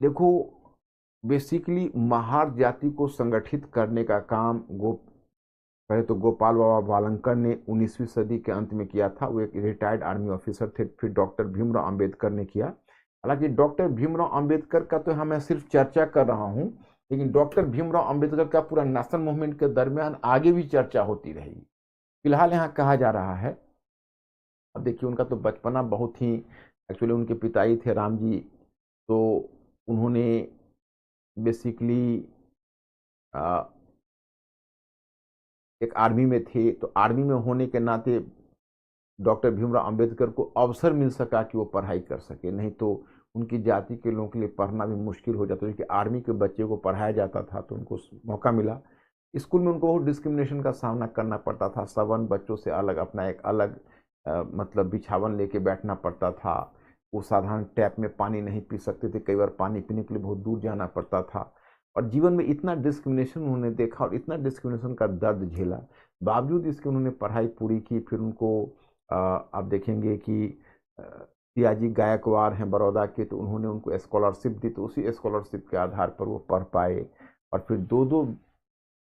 देखो, बेसिकली महार जाति को संगठित करने का काम पहले तो गोपाल बाबा वालंकर ने 19वीं सदी के अंत में किया था। वो एक रिटायर्ड आर्मी ऑफिसर थे। फिर डॉक्टर भीमराव अंबेडकर ने किया। हालांकि डॉक्टर भीमराव अंबेडकर का तो मैं सिर्फ चर्चा कर रहा हूं, लेकिन डॉक्टर भीमराव अंबेडकर का पूरा नेशनल मूवमेंट के दरमियान आगे भी चर्चा होती रहेगी। फिलहाल यहाँ कहा जा रहा है, अब देखिए उनका तो बचपना बहुत ही, एक्चुअली उनके पिताजी थे राम जी, तो उन्होंने बेसिकली एक आर्मी में थे। तो आर्मी में होने के नाते डॉक्टर भीमराव अंबेडकर को अवसर मिल सका कि वो पढ़ाई कर सके, नहीं तो उनकी जाति के लोगों के लिए पढ़ना भी मुश्किल हो जाता, क्योंकि आर्मी के बच्चे को पढ़ाया जाता था तो उनको मौका मिला। स्कूल में उनको बहुत डिस्क्रिमिनेशन का सामना करना पड़ता था। सवर्ण बच्चों से अलग अपना एक अलग मतलब बिछावन लेके बैठना पड़ता था। वो साधारण टैप में पानी नहीं पी सकते थे, कई बार पानी पीने के लिए बहुत दूर जाना पड़ता था। और जीवन में इतना डिस्क्रिमिनेशन उन्होंने देखा और इतना डिस्क्रिमिनेशन का दर्द झेला, बावजूद इसके उन्होंने पढ़ाई पूरी की। फिर उनको आप देखेंगे कि पियाजी गायकवाड़ हैं बड़ौदा के, तो उन्होंने उनको स्कॉलरशिप दी, तो उसी स्कॉलरशिप के आधार पर वो पढ़ पाए। और फिर दो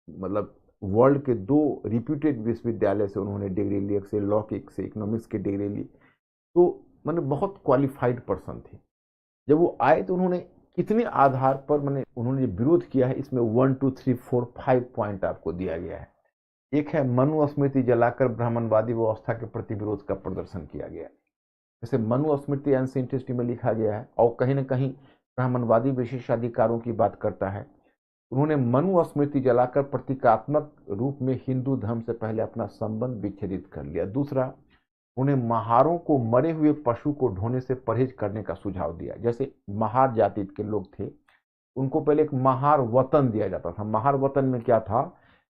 मतलब वर्ल्ड के 2 रिप्यूटेड विश्वविद्यालय से उन्होंने डिग्री ली, एक से लॉ की, एक से इकोनॉमिक्स की डिग्री ली। तो मैंने बहुत क्वालिफाइड पर्सन थे। जब वो आए तो उन्होंने कितने आधार पर उन्होंने विरोध किया है, इसमें 1 2 3 4 5 पॉइंट आपको दिया गया है। एक है मनुस्मृति जलाकर ब्राह्मणवादी व्यवस्था के प्रति विरोध का प्रदर्शन किया गया। जैसे मनुस्मृति एंशिएंट हिस्ट्री में लिखा गया है और कहीं ना कहीं ब्राह्मणवादी विशेषाधिकारों की बात करता है। उन्होंने मनुस्मृति जलाकर प्रतीकात्मक रूप में हिंदू धर्म से पहले अपना संबंध विच्छेदित कर लिया। दूसरा, उन्हें महारों को मरे हुए पशु को ढोने से परहेज करने का सुझाव दिया। जैसे महार जाति के लोग थे, उनको पहले एक महार वतन दिया जाता था। महार वतन में क्या था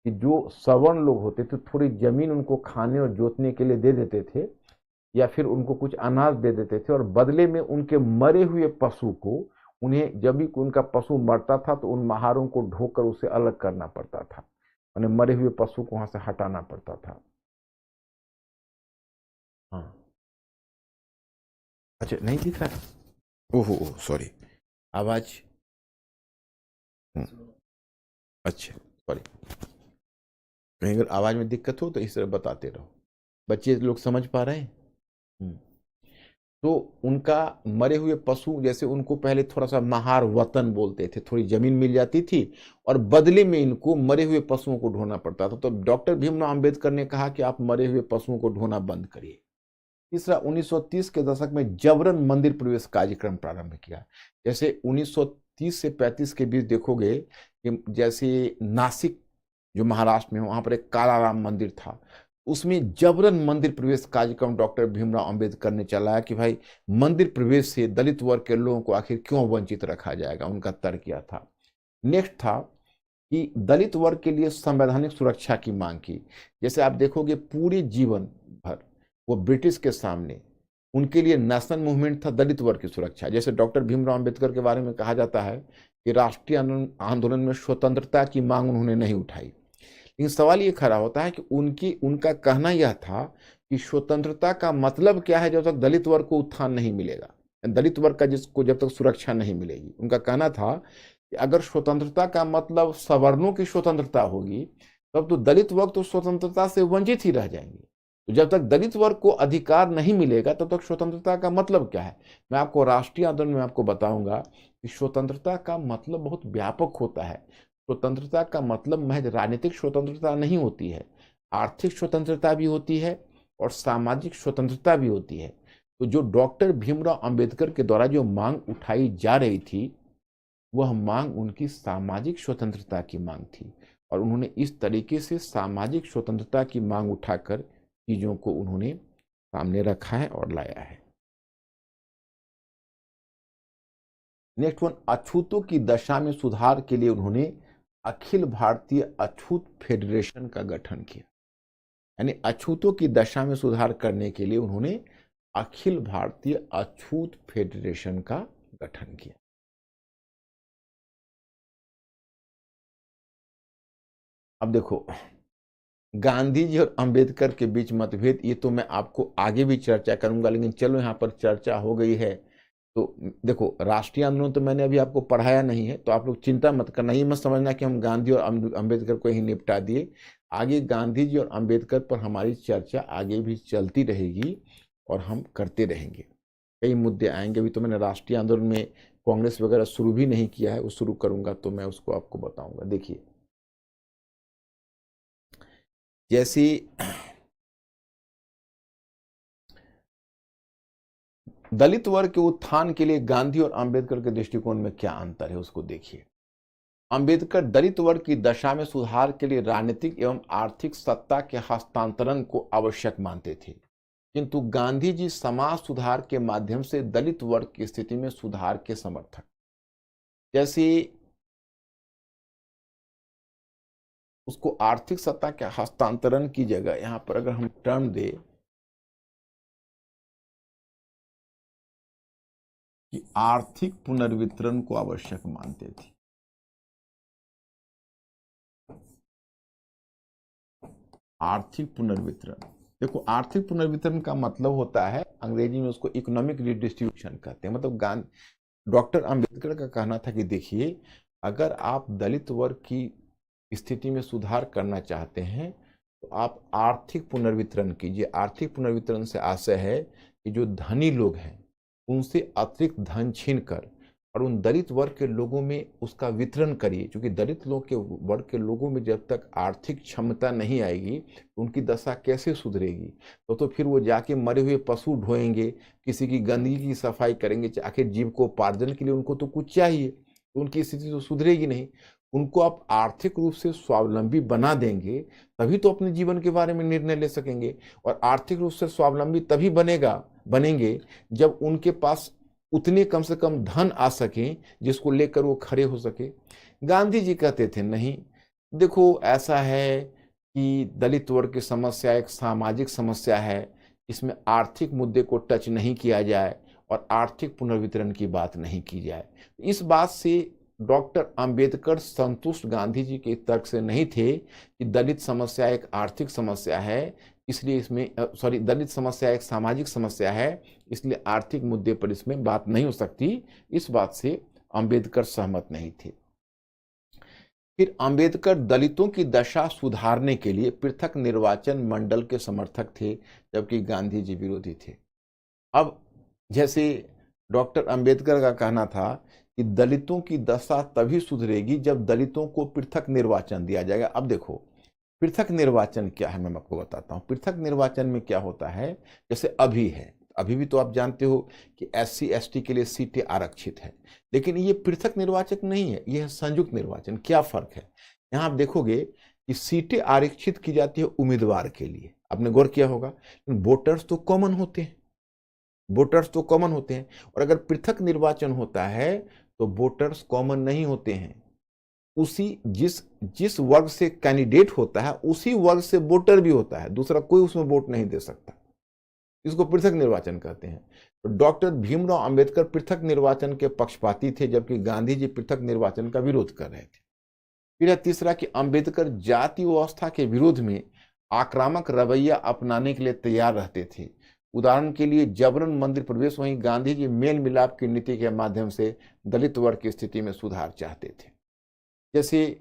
कि जो सवर्ण लोग होते थे थोड़ी जमीन उनको खाने और जोतने के लिए दे देते थे, या फिर उनको कुछ अनाज दे देते थे, और बदले में उनके मरे हुए पशु को, उन्हें जब भी उनका पशु मरता था तो उन महारों को ढोकर उसे अलग करना पड़ता था, उन्हें मरे हुए पशु को वहां से हटाना पड़ता था। हाँ, अच्छा नहीं दिख रहा है? ओहो सॉरी, आवाज अच्छा सॉरी, कहीं अगर आवाज में दिक्कत हो तो इस तरह बताते रहो। बच्चे लोग समझ पा रहे हैं? तो उनका मरे हुए पशु, जैसे उनको पहले थोड़ा सा महार वतन बोलते थे, थोड़ी जमीन मिल जाती थी और बदले में इनको मरे हुए पशुओं को ढोना पड़ता था। तो डॉक्टर भीमराव अंबेडकर ने कहा कि आप मरे हुए पशुओं को ढोना बंद करिए। तीसरा, 1930 के दशक में जबरन मंदिर प्रवेश कार्यक्रम प्रारंभ किया। जैसे 1930 से 35 के बीच देखोगे कि जैसे नासिक जो महाराष्ट्र में, वहां पर एक कालाराम मंदिर था, उसमें जबरन मंदिर प्रवेश कार्यक्रम डॉक्टर भीमराव अंबेडकर ने चलाया कि भाई मंदिर प्रवेश से दलित वर्ग के लोगों को आखिर क्यों वंचित रखा जाएगा, उनका तर्क किया था। नेक्स्ट था कि दलित वर्ग के लिए संवैधानिक सुरक्षा की मांग की। जैसे आप देखोगे पूरे जीवन भर वो ब्रिटिश के सामने उनके लिए नेशनल मूवमेंट था दलित वर्ग की सुरक्षा। जैसे डॉक्टर भीमराव अंबेडकर के बारे में कहा जाता है कि राष्ट्रीय आंदोलन में स्वतंत्रता की मांग उन्होंने नहीं उठाई, लेकिन सवाल ये खड़ा होता है कि उनका कहना यह था कि स्वतंत्रता का मतलब क्या है जब तक दलित वर्ग को उत्थान नहीं मिलेगा, दलित वर्ग का जिसको जब तक सुरक्षा नहीं मिलेगी। उनका कहना था कि अगर स्वतंत्रता का मतलब सवर्णों की स्वतंत्रता होगी तब तो दलित वर्ग तो स्वतंत्रता से वंचित ही रह जाएंगे। तो जब तक दलित वर्ग को अधिकार नहीं मिलेगा तब तक स्वतंत्रता का मतलब क्या है। मैं आपको राष्ट्रीय आंदोलन में आपको बताऊंगा कि स्वतंत्रता का मतलब बहुत व्यापक होता है। स्वतंत्रता का मतलब महज राजनीतिक स्वतंत्रता नहीं होती है, आर्थिक स्वतंत्रता भी होती है और सामाजिक स्वतंत्रता भी होती है। तो जो डॉक्टर भीमराव अंबेडकर के द्वारा जो मांग उठाई जा रही थी, वह मांग उनकी सामाजिक स्वतंत्रता की मांग थी, और उन्होंने इस तरीके से सामाजिक स्वतंत्रता की मांग उठाकर चीजों को उन्होंने सामने रखा है और लाया है। नेक्स्ट वन, अछूतों की दशा में सुधार के लिए उन्होंने अखिल भारतीय अछूत फेडरेशन का गठन किया। यानी अछूतों की दशा में सुधार करने के लिए उन्होंने अखिल भारतीय अछूत फेडरेशन का गठन किया। अब देखो, गांधी जी और अंबेडकर के बीच मतभेद, ये तो मैं आपको आगे भी चर्चा करूंगा, लेकिन चलो यहां पर चर्चा हो गई है तो देखो, राष्ट्रीय आंदोलन तो मैंने अभी आपको पढ़ाया नहीं है, तो आप लोग चिंता मत करना, ये मत समझना कि हम गांधी और अंबेडकर को ही निपटा दिए। आगे गांधी जी और अंबेडकर पर हमारी चर्चा आगे भी चलती रहेगी और हम करते रहेंगे। कई मुद्दे आएंगे। अभी तो मैंने राष्ट्रीय आंदोलन में कांग्रेस वगैरह शुरू भी नहीं किया है, वो शुरू करूंगा तो मैं उसको आपको बताऊंगा। देखिए, जैसे दलित वर्ग के उत्थान के लिए गांधी और अंबेडकर के दृष्टिकोण में क्या अंतर है, उसको देखिए। अंबेडकर दलित वर्ग की दशा में सुधार के लिए राजनीतिक एवं आर्थिक सत्ता के हस्तांतरण को आवश्यक मानते थे, किंतु गांधी जी समाज सुधार के माध्यम से दलित वर्ग की स्थिति में सुधार के समर्थक। जैसे उसको आर्थिक सत्ता के हस्तांतरण की जगह यहां पर अगर हम टर्म दे कि आर्थिक पुनर्वितरण को आवश्यक मानते थे। आर्थिक पुनर्वितरण, देखो आर्थिक पुनर्वितरण का मतलब होता है, अंग्रेजी में उसको इकोनॉमिक रिडिस्ट्रीब्यूशन कहते हैं। मतलब डॉक्टर अंबेडकर का कहना था कि देखिए, अगर आप दलित वर्ग की स्थिति में सुधार करना चाहते हैं तो आप आर्थिक पुनर्वितरण कीजिए। आर्थिक पुनर्वितरण से आशय है कि जो धनी लोग हैं उनसे अतिरिक्त धन छीनकर और उन दलित वर्ग के लोगों में उसका वितरण करिए, क्योंकि दलित लोग के वर्ग के लोगों में जब तक आर्थिक क्षमता नहीं आएगी तो उनकी दशा कैसे सुधरेगी। तो फिर वो जाके मरे हुए पशु ढोएंगे, किसी की गंदगी की सफाई करेंगे, आखिर जीव को उपार्जन के लिए उनको तो कुछ चाहिए, तो उनकी स्थिति तो सुधरेगी नहीं। उनको आप आर्थिक रूप से स्वावलंबी बना देंगे तभी तो अपने जीवन के बारे में निर्णय ले सकेंगे, और आर्थिक रूप से स्वावलंबी तभी बनेंगे जब उनके पास उतने कम से कम धन आ सके जिसको लेकर वो खड़े हो सके। गांधी जी कहते थे नहीं, देखो ऐसा है कि दलित वर्ग की समस्या एक सामाजिक समस्या है, इसमें आर्थिक मुद्दे को टच नहीं किया जाए और आर्थिक पुनर्वितरण की बात नहीं की जाए। इस बात से डॉक्टर अंबेडकर संतुष्ट गांधी जी के तर्क से नहीं थे कि दलित समस्या एक आर्थिक समस्या है, इसलिए इसमें दलित समस्या एक सामाजिक समस्या है, इसलिए आर्थिक मुद्दे पर इसमें बात नहीं हो सकती। इस बात से अंबेडकर सहमत नहीं थे। फिर अंबेडकर दलितों की दशा सुधारने के लिए पृथक निर्वाचन मंडल के समर्थक थे, जबकि गांधी जी विरोधी थे। अब जैसे डॉक्टर अंबेडकर का कहना था कि दलितों की दशा तभी सुधरेगी जब दलितों को पृथक निर्वाचन दिया जाएगा। अब देखो, पृथक निर्वाचन क्या है, मैं आपको बताता हूं। पृथक निर्वाचन में क्या होता है, जैसे अभी है, अभी भी तो आप जानते हो कि SC ST के लिए सीटें आरक्षित है, लेकिन ये पृथक निर्वाचन नहीं है, ये है संयुक्त निर्वाचन। क्या फर्क है, यहां आप देखोगे कि सीटें आरक्षित की जाती है उम्मीदवार के लिए, आपने गौर किया होगा, वोटर्स तो कॉमन होते हैं, वोटर्स तो कॉमन होते हैं। और अगर पृथक निर्वाचन होता है तो वोटर्स कॉमन नहीं होते हैं, उसी जिस वर्ग से कैंडिडेट होता है उसी वर्ग से वोटर भी होता है, दूसरा कोई उसमें वोट नहीं दे सकता। इसको पृथक निर्वाचन कहते हैं। तो डॉक्टर भीमराव अंबेडकर पृथक निर्वाचन के पक्षपाती थे, जबकि गांधी जी पृथक निर्वाचन का विरोध कर रहे थे। फिर तीसरा कि अंबेडकर जाति व्यवस्था के विरोध में आक्रामक रवैया अपनाने के लिए तैयार रहते थे। उदाहरण के लिए जबरन मंदिर प्रवेश, वहीं गांधी जी मेल मिलाप की नीति के माध्यम से दलित वर्ग की स्थिति में सुधार चाहते थे। जैसे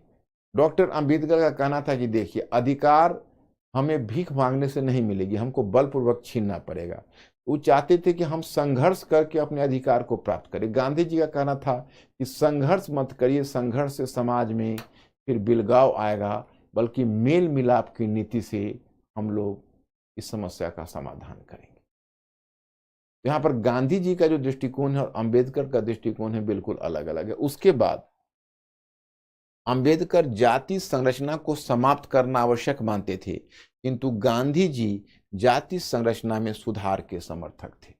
डॉक्टर अंबेडकर का कहना था कि देखिए, अधिकार हमें भीख मांगने से नहीं मिलेगी, हमको बलपूर्वक छीनना पड़ेगा। वो चाहते थे कि हम संघर्ष करके अपने अधिकार को प्राप्त करें। गांधी जी का कहना था कि संघर्ष मत करिए, संघर्ष से समाज में फिर बिलगाव आएगा, बल्कि मेल मिलाप की नीति से हम लोग इस समस्या का समाधान करेंगे। तो यहां पर गांधी जी का जो दृष्टिकोण है और अंबेडकर का दृष्टिकोण है बिल्कुल अलग अलग है। उसके बाद अंबेडकर जाति संरचना को समाप्त करना आवश्यक मानते थे, किंतु गांधी जी जाति संरचना में सुधार के समर्थक थे।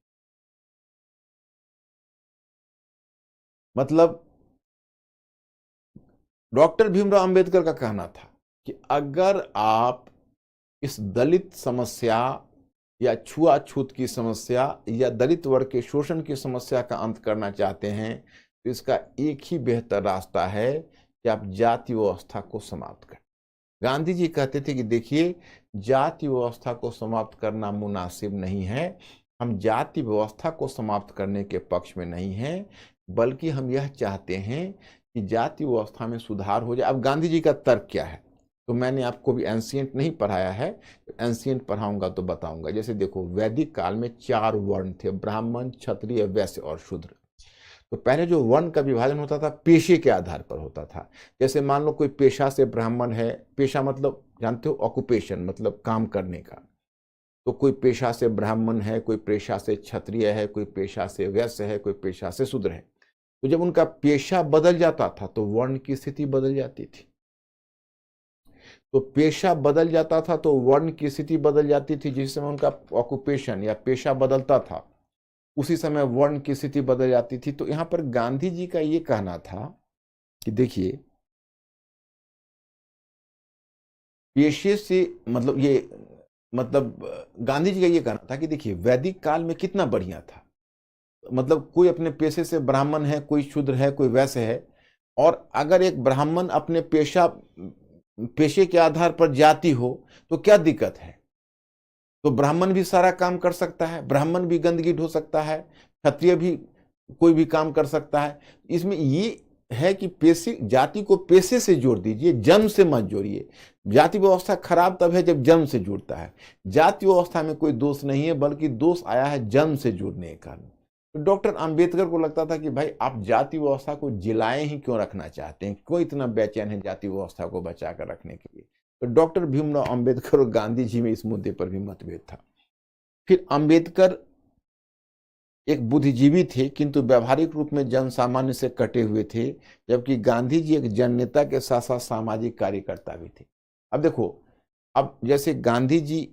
मतलब डॉक्टर भीमराव अंबेडकर का कहना था कि अगर आप इस दलित समस्या या छुआछूत की समस्या या दलित वर्ग के शोषण की समस्या का अंत करना चाहते हैं तो इसका एक ही बेहतर रास्ता है कि आप जाति व्यवस्था को समाप्त करें। गांधी जी कहते थे कि देखिए, जाति व्यवस्था को समाप्त करना मुनासिब नहीं है, हम जाति व्यवस्था को समाप्त करने के पक्ष में नहीं हैं, बल्कि हम यह चाहते हैं कि जाति व्यवस्था में सुधार हो जाए। अब गांधी जी का तर्क क्या है, तो मैंने आपको भी एंशिएंट नहीं पढ़ाया है, एंशिएंट पढ़ाऊंगा तो बताऊंगा। जैसे देखो, वैदिक काल में 4 वर्ण थे, ब्राह्मण, क्षत्रिय, वैश्य और शूद्र। तो पहले जो वर्ण का विभाजन होता था पेशे के आधार पर होता था। जैसे मान लो कोई पेशा से ब्राह्मण है, पेशा मतलब जानते हो ऑक्यूपेशन, मतलब काम करने का। तो कोई पेशा से ब्राह्मण है, कोई पेशा से क्षत्रिय है, कोई पेशा से वैश्य है, कोई पेशा से शूद्र है। तो जब उनका पेशा बदल जाता था तो वर्ण की स्थिति बदल जाती थी। तो पेशा बदल जाता था तो वर्ण की स्थिति बदल जाती थी। जिस समय उनका ऑक्यूपेशन या पेशा बदलता था उसी समय वर्ण की स्थिति बदल जाती थी। तो यहां पर गांधी जी का ये कहना था कि देखिए, पेशे से गांधी जी का ये कहना था कि देखिए, वैदिक काल में कितना बढ़िया था। मतलब कोई अपने पेशे से ब्राह्मण है, कोई शूद्र है, कोई वैश्य है, और अगर एक ब्राह्मण अपने पेशे के आधार पर जाति हो तो क्या दिक्कत है। तो ब्राह्मण भी सारा काम कर सकता है, ब्राह्मण भी गंदगी ढो सकता है, क्षत्रिय भी कोई भी काम कर सकता है। इसमें ये है कि पेशे, जाति को पेशे से जोड़ दीजिए, जन्म से मत जोड़िए। जाति व्यवस्था खराब तब है जब जन्म से जुड़ता है। जाति व्यवस्था में कोई दोष नहीं है, बल्कि दोष आया है जन्म से जुड़ने के कारण। तो डॉक्टर अंबेडकर को लगता था कि भाई, आप जाति व्यवस्था को जिलाए ही क्यों रखना चाहते हैं, क्यों इतना बेचैन है जाति व्यवस्था को बचा कर रखने के लिए। तो डॉक्टर भीमराव अंबेडकर और गांधी जी में इस मुद्दे पर भी मतभेद था। फिर अंबेडकर एक बुद्धिजीवी थे, किंतु व्यवहारिक रूप में जन सामान्य से कटे हुए थे, जबकि गांधी जी एक जननेता के साथ साथ सामाजिक कार्यकर्ता भी थे। अब देखो, अब जैसे गांधी जी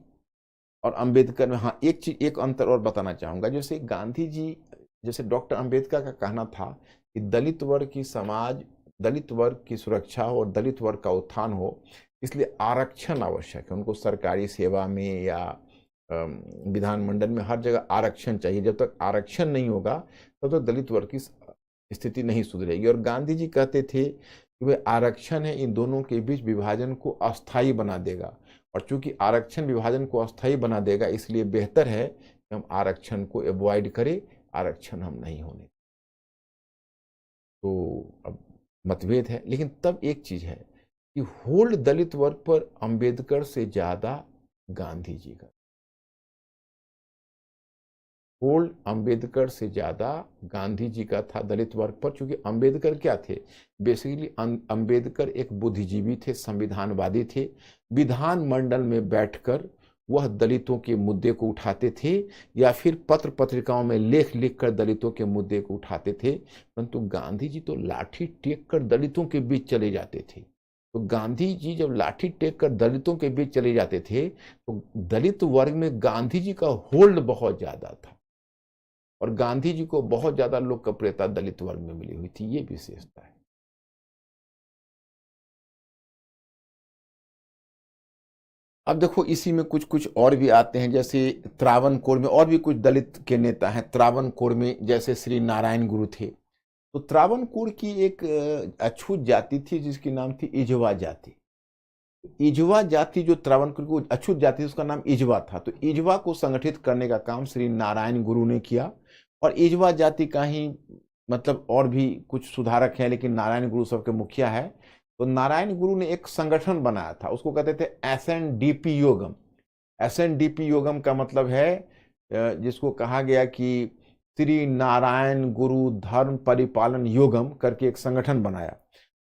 और अंबेडकर में, हाँ, एक चीज, एक अंतर और बताना चाहूंगा। जैसे गांधी जी, जैसे डॉक्टर अंबेडकर का कहना था कि दलित वर्ग की समाज, दलित वर्ग की सुरक्षा हो और दलित वर्ग का उत्थान हो, इसलिए आरक्षण आवश्यक है। उनको सरकारी सेवा में या विधानमंडल में हर जगह आरक्षण चाहिए। जब तक आरक्षण नहीं होगा तब तक दलित वर्ग की स्थिति नहीं सुधरेगी। और गांधी जी कहते थे कि वे आरक्षण है इन दोनों के बीच विभाजन को अस्थायी बना देगा, और चूंकि आरक्षण विभाजन को अस्थायी बना देगा, इसलिए बेहतर है कि हम आरक्षण को अवॉइड करें, आरक्षण हम नहीं होने। तो अब मतभेद है, लेकिन तब एक चीज है कि होल्ड दलित वर्ग पर अंबेडकर से ज्यादा गांधी जी का होल्ड, अंबेडकर से ज्यादा गांधी जी का था दलित वर्ग पर। क्योंकि अंबेडकर क्या थे, बेसिकली अंबेडकर एक बुद्धिजीवी थे, संविधानवादी थे। विधानमंडल में बैठकर वह दलितों के मुद्दे को उठाते थे, या फिर पत्र पत्रिकाओं में लेख लिखकर दलितों के मुद्दे को उठाते थे। परंतु गांधी जी तो लाठी टेक कर दलितों के बीच चले जाते थे। तो गांधी जी जब लाठी टेक कर दलितों के बीच चले जाते थे तो दलित वर्ग में गांधी जी का होल्ड बहुत ज्यादा था, और गांधी जी को बहुत ज्यादा लोकप्रियता दलित वर्ग में मिली हुई थी। ये विशेषता है। अब देखो, इसी में कुछ कुछ और भी आते हैं। जैसे त्रावणकोर में और भी कुछ दलित के नेता हैं। त्रावणकोर में जैसे श्री नारायण गुरु थे। तो त्रावणकोर की एक अछूत जाति थी जिसकी नाम थी इजवा जाति। इजवा जाति जो त्रावणकोर की अछूत जाति थी, उसका नाम इजवा था। तो इजवा को संगठित करने का काम श्री नारायण गुरु ने किया। और इजवा जाति का ही मतलब और भी कुछ सुधारक हैं, लेकिन नारायण गुरु सबके मुखिया है। तो नारायण गुरु ने एक संगठन बनाया था, उसको कहते थे SNDP योगम। SNDP योगम का मतलब है जिसको कहा गया कि श्री नारायण गुरु धर्म परिपालन योगम करके एक संगठन बनाया।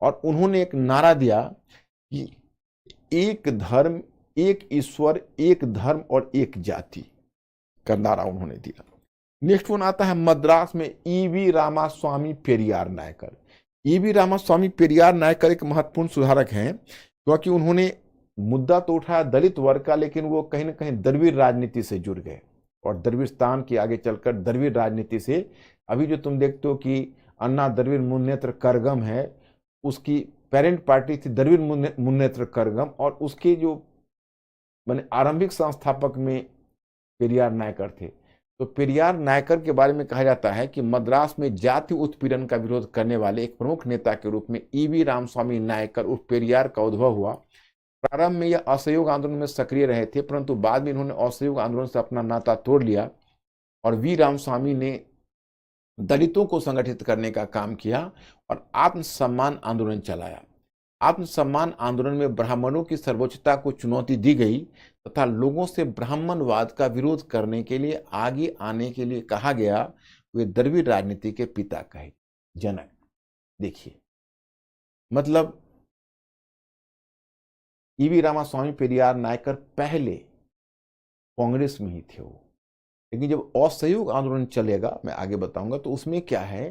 और उन्होंने एक नारा दिया कि एक धर्म, एक ईश्वर, एक धर्म और एक जाति का नारा उन्होंने दिया। नेक्स्ट वन आता है मद्रास में ईवी रामास्वामी पेरियार नायकर। ईवी रामास्वामी पेरियार नायकर एक महत्वपूर्ण सुधारक हैं, क्योंकि उन्होंने मुद्दा तो उठाया दलित वर्ग का, लेकिन वो कहीं ना कहीं द्रविड़ राजनीति से जुड़ गए और द्रविड़स्तान की आगे चलकर द्रविड़ राजनीति से अभी जो तुम देखते हो कि अन्ना द्रविड़ मुन्नेत्र करगम है, उसकी पेरेंट पार्टी थी द्रविड़ मुन्नेत्र करगम, और उसके जो माने आरंभिक संस्थापक में पेरियार नायकर थे। तो पेरियार नायकर के बारे में कहा जाता है कि मद्रास में जाति उत्पीड़न का विरोध करने वाले एक प्रमुख नेता के रूप में ईवी रामस्वामी नायकर उर्फ पेरियार का उद्भव हुआ। प्रारंभ में यह असहयोग आंदोलन में सक्रिय रहे थे, परंतु बाद में इन्होंने असहयोग आंदोलन से अपना नाता तोड़ लिया और वी रामस्वामी ने दलितों को संगठित करने का काम किया और आत्मसम्मान आंदोलन चलाया। आत्मसम्मान आंदोलन में ब्राह्मणों की सर्वोच्चता को चुनौती दी गई तथा लोगों से ब्राह्मणवाद का विरोध करने के लिए आगे आने के लिए कहा गया। वे द्रविड़ राजनीति के पिता कहे जनक। देखिए, मतलब ईवी रामास्वामी पेरियार नायकर पहले कांग्रेस में ही थे वो, लेकिन जब असहयोग आंदोलन चलेगा, मैं आगे बताऊंगा, तो उसमें क्या है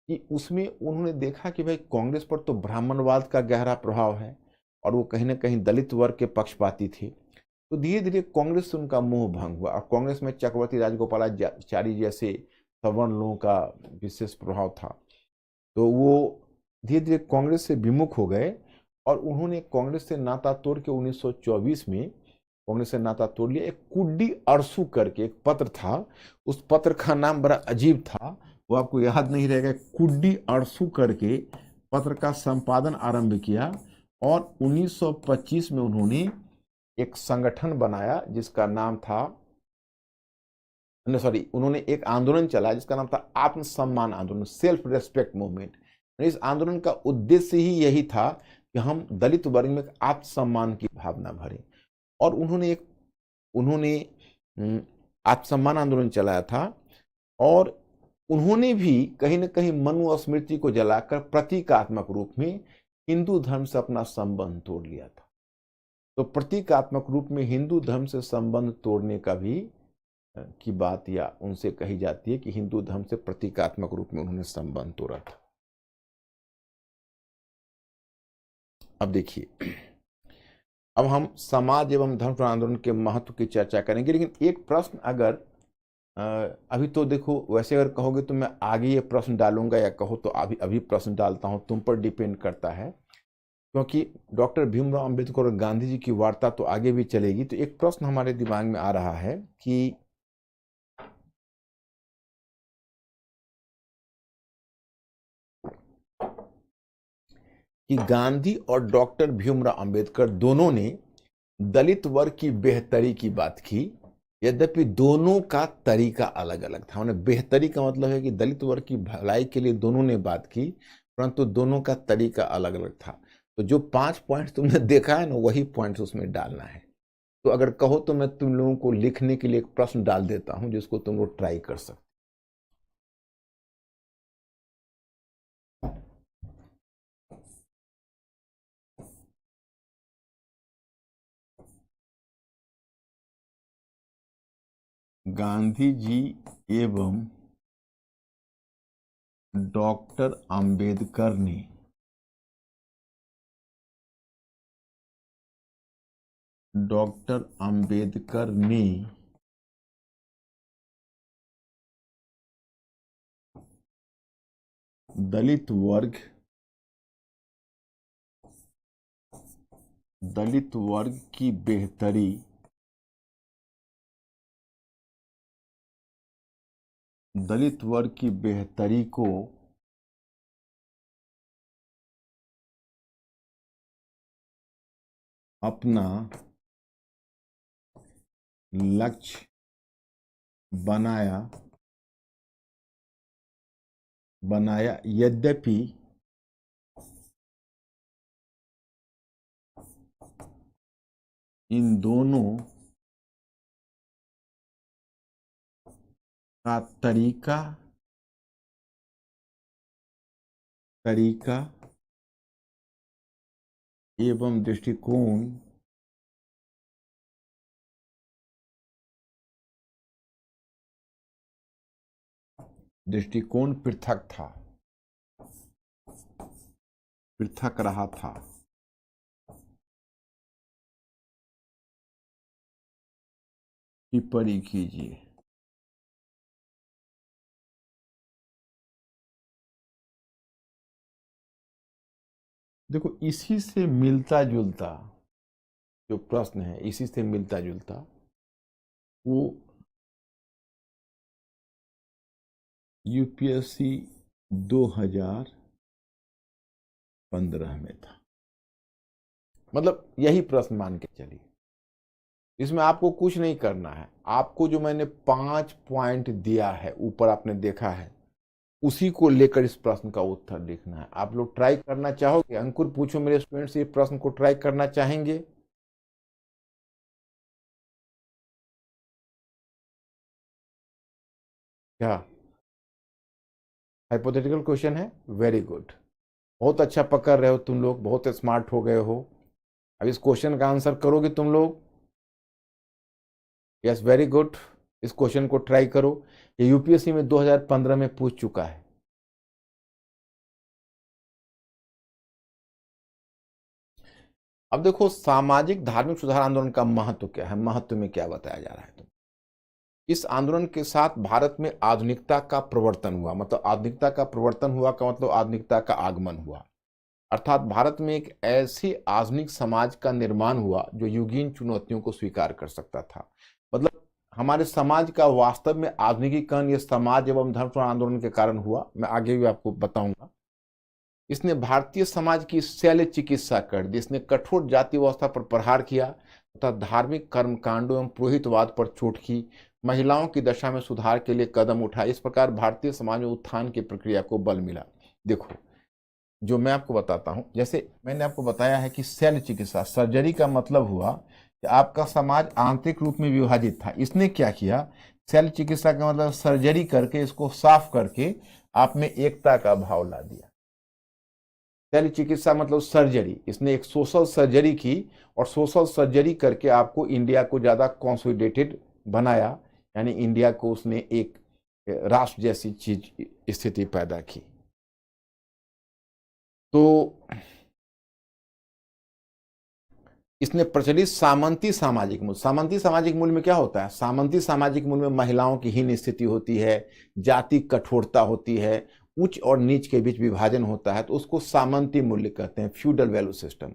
कि उसमें उन्होंने देखा कि भाई कांग्रेस पर तो ब्राह्मणवाद का गहरा प्रभाव है और वो कहीं ना कहीं दलित वर्ग के पक्षपाती थे। तो धीरे धीरे कांग्रेस से उनका मोह भंग हुआ और कांग्रेस में चक्रवर्ती राजगोपालाचारी जैसे सवर्ण लोगों का विशेष प्रभाव था। तो वो धीरे धीरे कांग्रेस से विमुख हो गए और उन्होंने कांग्रेस से नाता तोड़ के 1924 में कांग्रेस से नाता तोड़ लिया। एक कुड्डी अरसू करके एक पत्र था, उस पत्र का नाम बड़ा अजीब था, वो आपको याद नहीं रहेगा। कुड्डी अरसू करके पत्र का संपादन आरंभ किया और 1925 में उन्होंने एक संगठन बनाया जिसका नाम था, उन्होंने एक आंदोलन चलाया जिसका नाम था आत्मसम्मान आंदोलन, सेल्फ रेस्पेक्ट मूवमेंट। इस आंदोलन का उद्देश्य ही यही था कि हम दलित वर्ग में आत्मसम्मान की भावना भरें और उन्होंने आत्मसम्मान आंदोलन चलाया था और उन्होंने भी कहीं ना कहीं मनुस्मृति को जलाकर प्रतीकात्मक रूप में हिंदू धर्म से अपना संबंध तोड़ लिया था। तो प्रतीकात्मक रूप में हिंदू धर्म से संबंध तोड़ने का भी की बात या उनसे कही जाती है कि हिंदू धर्म से प्रतीकात्मक रूप में उन्होंने संबंध तोड़ा था। अब देखिए, अब हम समाज एवं धर्म आंदोलन के महत्व की चर्चा करेंगे, लेकिन एक प्रश्न अगर अभी तो देखो, वैसे अगर कहोगे तो मैं आगे ये प्रश्न डालूंगा या कहो तो अभी प्रश्न डालता हूं, तुम पर डिपेंड करता है, क्योंकि डॉक्टर भीमराव अंबेडकर और गांधी जी की वार्ता तो आगे भी चलेगी। तो एक प्रश्न हमारे दिमाग में आ रहा है कि गांधी और डॉक्टर भीमराव अंबेडकर दोनों ने दलित वर्ग की बेहतरी की बात की, यद्यपि दोनों का तरीका अलग अलग था। उन्हें बेहतरी का मतलब है कि दलित वर्ग की भलाई के लिए दोनों ने बात की, परंतु दोनों का तरीका अलग अलग था। तो जो 5 पॉइंट तुमने देखा है ना, वही पॉइंट उसमें डालना है। तो अगर कहो तो मैं तुम लोगों को लिखने के लिए एक प्रश्न डाल देता हूं जिसको तुम लोग ट्राई कर सकते। गांधी जी एवं डॉक्टर अंबेडकर ने दलित वर्ग की बेहतरी को अपना लक्ष्य बनाया, यद्यपि इन दोनों का तरीका एवं दृष्टिकोण दृष्टिकोण पृथक था, पृथक रहा था। टिप्पणी कीजिए। देखो इसी से मिलता जुलता जो प्रश्न है, इसी से मिलता जुलता वो यूपीएससी 2015 में था। मतलब यही प्रश्न मान के चलिए, इसमें आपको कुछ नहीं करना है। आपको जो मैंने 5 पॉइंट दिया है ऊपर आपने देखा है, उसी को लेकर इस प्रश्न का उत्तर लिखना है। आप लोग ट्राई करना चाहोगे? अंकुर पूछो मेरे स्टूडेंट से, ये प्रश्न को ट्राई करना चाहेंगे क्या? हाइपोथेटिकल क्वेश्चन है, वेरी गुड, बहुत अच्छा पकड़ रहे हो तुम लोग, बहुत स्मार्ट हो गए हो। अब इस क्वेश्चन का आंसर करोगे तुम लोग? Yes, very good. इस क्वेश्चन को ट्राई करो, ये यूपीएससी में 2015 में पूछ चुका है। अब देखो सामाजिक धार्मिक सुधार आंदोलन का महत्व क्या है, महत्व में क्या बताया जा रहा है। तो इस आंदोलन के साथ भारत में आधुनिकता का प्रवर्तन हुआ, मतलब आधुनिकता का प्रवर्तन हुआ का मतलब आधुनिकता का आगमन हुआ। अर्थात भारत में एक ऐसी आधुनिक समाज का निर्माण हुआ जो युगीन चुनौतियों को स्वीकार कर सकता था। मतलब हमारे समाज का वास्तव में आधुनिकीकरण ये समाज एवं धर्म आंदोलन के कारण हुआ। मैं आगे भी आपको बताऊंगा। इसने भारतीय समाज की शैल्य चिकित्सा कर दी, इसने कठोर जाति व्यवस्था पर प्रहार किया तथा धार्मिक कर्मकांडों एवं पुरोहितवाद पर चोट की, महिलाओं की दशा में सुधार के लिए कदम उठाए। इस प्रकार भारतीय समाज में उत्थान की प्रक्रिया को बल मिला। देखो जो मैं आपको बताता हूं, जैसे मैंने आपको बताया है कि शैल्य चिकित्सा, सर्जरी का मतलब हुआ कि आपका समाज आंतरिक रूप में विभाजित था। इसने क्या किया, शैल्य चिकित्सा का मतलब सर्जरी करके इसको साफ करके आप में एकता का भाव ला दिया। शैल्य चिकित्सा मतलब सर्जरी, इसने एक सोशल सर्जरी की और सोशल सर्जरी करके आपको इंडिया को ज्यादा कंसोलिडेटेड बनाया, यानी इंडिया को उसने एक राष्ट्र जैसी चीज स्थिति पैदा की। तो इसने प्रचलित सामंती सामाजिक मूल्य, सामंती सामाजिक मूल्य में क्या होता है, सामंती सामाजिक मूल्य में महिलाओं की हीन स्थिति होती है, जाति कठोरता होती है, उच्च और नीच के बीच विभाजन होता है, तो उसको सामंती मूल्य कहते हैं, फ्यूडल वैल्यू सिस्टम।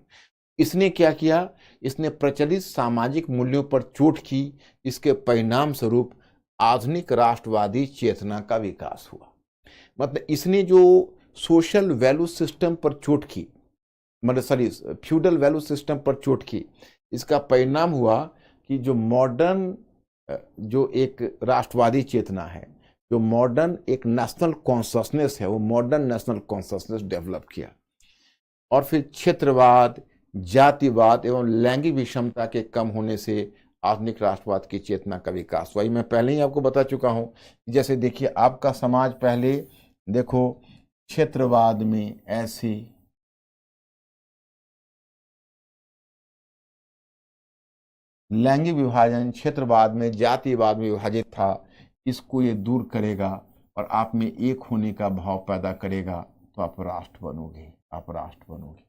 इसने क्या किया, इसने प्रचलित सामाजिक मूल्यों पर चोट की। इसके परिणाम स्वरूप आधुनिक राष्ट्रवादी चेतना का विकास हुआ। मतलब इसने जो सोशल वैल्यू सिस्टम पर चोट की, मतलब सॉरी फ्यूडल वैल्यू सिस्टम पर चोट की, इसका परिणाम हुआ कि जो मॉडर्न जो एक राष्ट्रवादी चेतना है, जो मॉडर्न एक नेशनल कॉन्शसनेस है, वो मॉडर्न नेशनल कॉन्शसनेस डेवलप किया। और फिर क्षेत्रवाद, जातिवाद एवं लैंगिक विषमता के कम होने से आधुनिक राष्ट्रवाद की चेतना का विकास हुआ। मैं पहले ही आपको बता चुका हूं, जैसे देखिए आपका समाज पहले देखो क्षेत्रवाद में ऐसी लैंगिक विभाजन, क्षेत्रवाद में जातिवाद में विभाजित था, इसको ये दूर करेगा और आप में एक होने का भाव पैदा करेगा, तो आप राष्ट्र बनोगे, आप राष्ट्र बनोगे।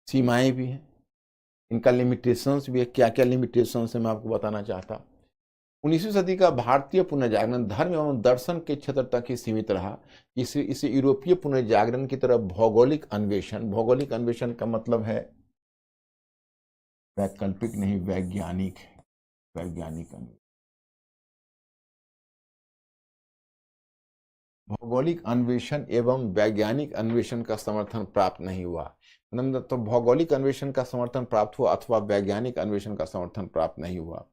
सीमाएं भी हैं, इनका लिमिटेशंस भी है। क्या क्या लिमिटेशंस है मैं आपको बताना चाहता। 19वीं सदी का भारतीय पुनर्जागरण धर्म एवं दर्शन के क्षेत्र तक ही सीमित रहा। इसे यूरोपीय पुनर्जागरण की तरफ भौगोलिक अन्वेषण, भौगोलिक अन्वेषण का मतलब है वैकल्पिक नहीं, वैज्ञानिक है, वैज्ञानिक अन्वेषण। भौगोलिक अन्वेषण एवं वैज्ञानिक अन्वेषण का समर्थन प्राप्त नहीं हुआ। तो भौगोलिक अन्वेषण का समर्थन प्राप्त हुआ अथवा वैज्ञानिक अन्वेषण का समर्थन प्राप्त नहीं हुआ।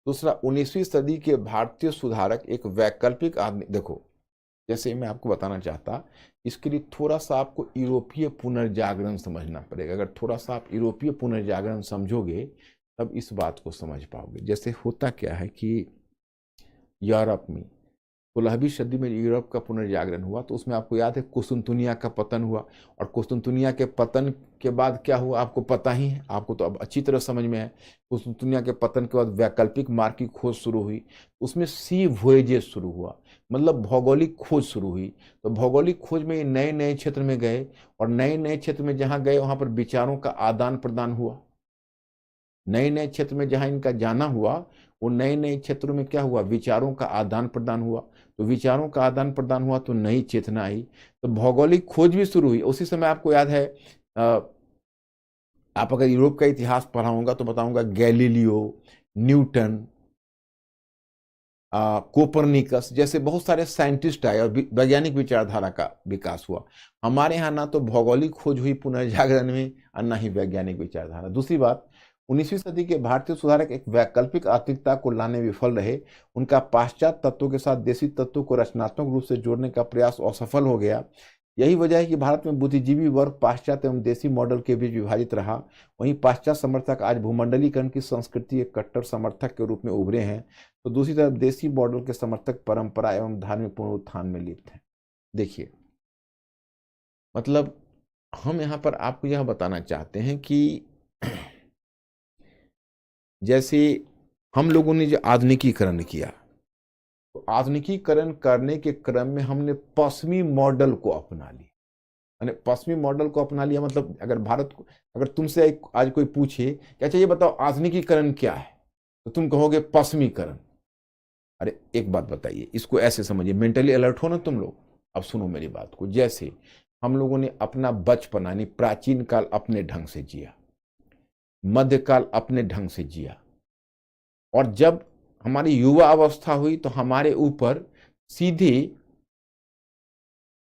दूसरा, 19वीं सदी के भारतीय सुधारक एक वैकल्पिक आदमी, देखो जैसे मैं आपको बताना चाहता, इसके लिए थोड़ा सा आपको यूरोपीय पुनर्जागरण समझना पड़ेगा। अगर थोड़ा सा आप यूरोपीय पुनर्जागरण समझोगे तब इस बात को समझ पाओगे। जैसे होता क्या है कि यूरोप में 16वीं सदी में यूरोप का पुनर्जागरण हुआ, तो उसमें आपको याद है कुस्तुनतुनिया का पतन हुआ, और कुस्तुनतुनिया के पतन के बाद क्या हुआ आपको पता ही है, आपको तो अब अच्छी तरह समझ में है। कुस्तुनतुनिया के पतन के बाद वैकल्पिक मार्ग की खोज शुरू हुई, उसमें सी वोएजेस शुरू हुआ, मतलब भौगोलिक खोज शुरू हुई। तो भौगोलिक खोज में नए नए क्षेत्र में गए, और नए नए क्षेत्र में जहाँ गए वहाँ पर विचारों का आदान प्रदान हुआ। नए नए क्षेत्र में जहाँ इनका जाना हुआ, वो नए नए क्षेत्रों में क्या हुआ, विचारों का आदान प्रदान हुआ। तो विचारों का आदान प्रदान हुआ तो नई चेतना आई, तो भौगोलिक खोज भी शुरू हुई। उसी समय आपको याद है, आप अगर यूरोप का इतिहास पढ़ाऊंगा तो बताऊंगा गैलीलियो, न्यूटन, कोपरनिकस जैसे बहुत सारे साइंटिस्ट आए और वैज्ञानिक विचारधारा का विकास हुआ। हमारे यहाँ ना तो भौगोलिक खोज हुई पुनर्जागरण में, और ना ही वैज्ञानिक विचारधारा। दूसरी बात, 19वीं सदी के भारतीय सुधारक एक वैकल्पिक आर्थिकता को लाने में विफल रहे। उनका पाश्चात्य तत्वों के साथ देसी तत्वों को रचनात्मक रूप से जोड़ने का प्रयास असफल हो गया। यही वजह है कि भारत में बुद्धिजीवी वर्ग पाश्चात्य एवं देसी मॉडल के बीच विभाजित रहा। वहीं पाश्चात्य समर्थक आज भूमंडलीकरण की संस्कृति के कट्टर समर्थक के रूप में उभरे हैं, तो दूसरी तरफ देसी मॉडल के समर्थक परंपरा एवं धार्मिक पुनरुत्थान में लिप्त हैं। देखिए, मतलब हम यहाँ पर आपको यह बताना चाहते हैं कि जैसे हम लोगों ने जो आधुनिकीकरण किया, तो आधुनिकीकरण करने के क्रम में हमने पश्चिमी मॉडल को अपना लिया। यानी पश्चिमी मॉडल को अपना लिया मतलब, अगर भारत को, अगर तुमसे आज कोई पूछे कि अच्छा ये बताओ आधुनिकीकरण क्या है, तो तुम कहोगे पश्चिमीकरण। अरे एक बात बताइए, इसको ऐसे समझिए, मेंटली अलर्ट हो ना तुम लोग। अब सुनो मेरी बात को, जैसे हम लोगों ने अपना बचपन यानी प्राचीन काल अपने ढंग से जिया, मध्यकाल अपने ढंग से जिया, और जब हमारी युवा अवस्था हुई तो हमारे ऊपर सीधे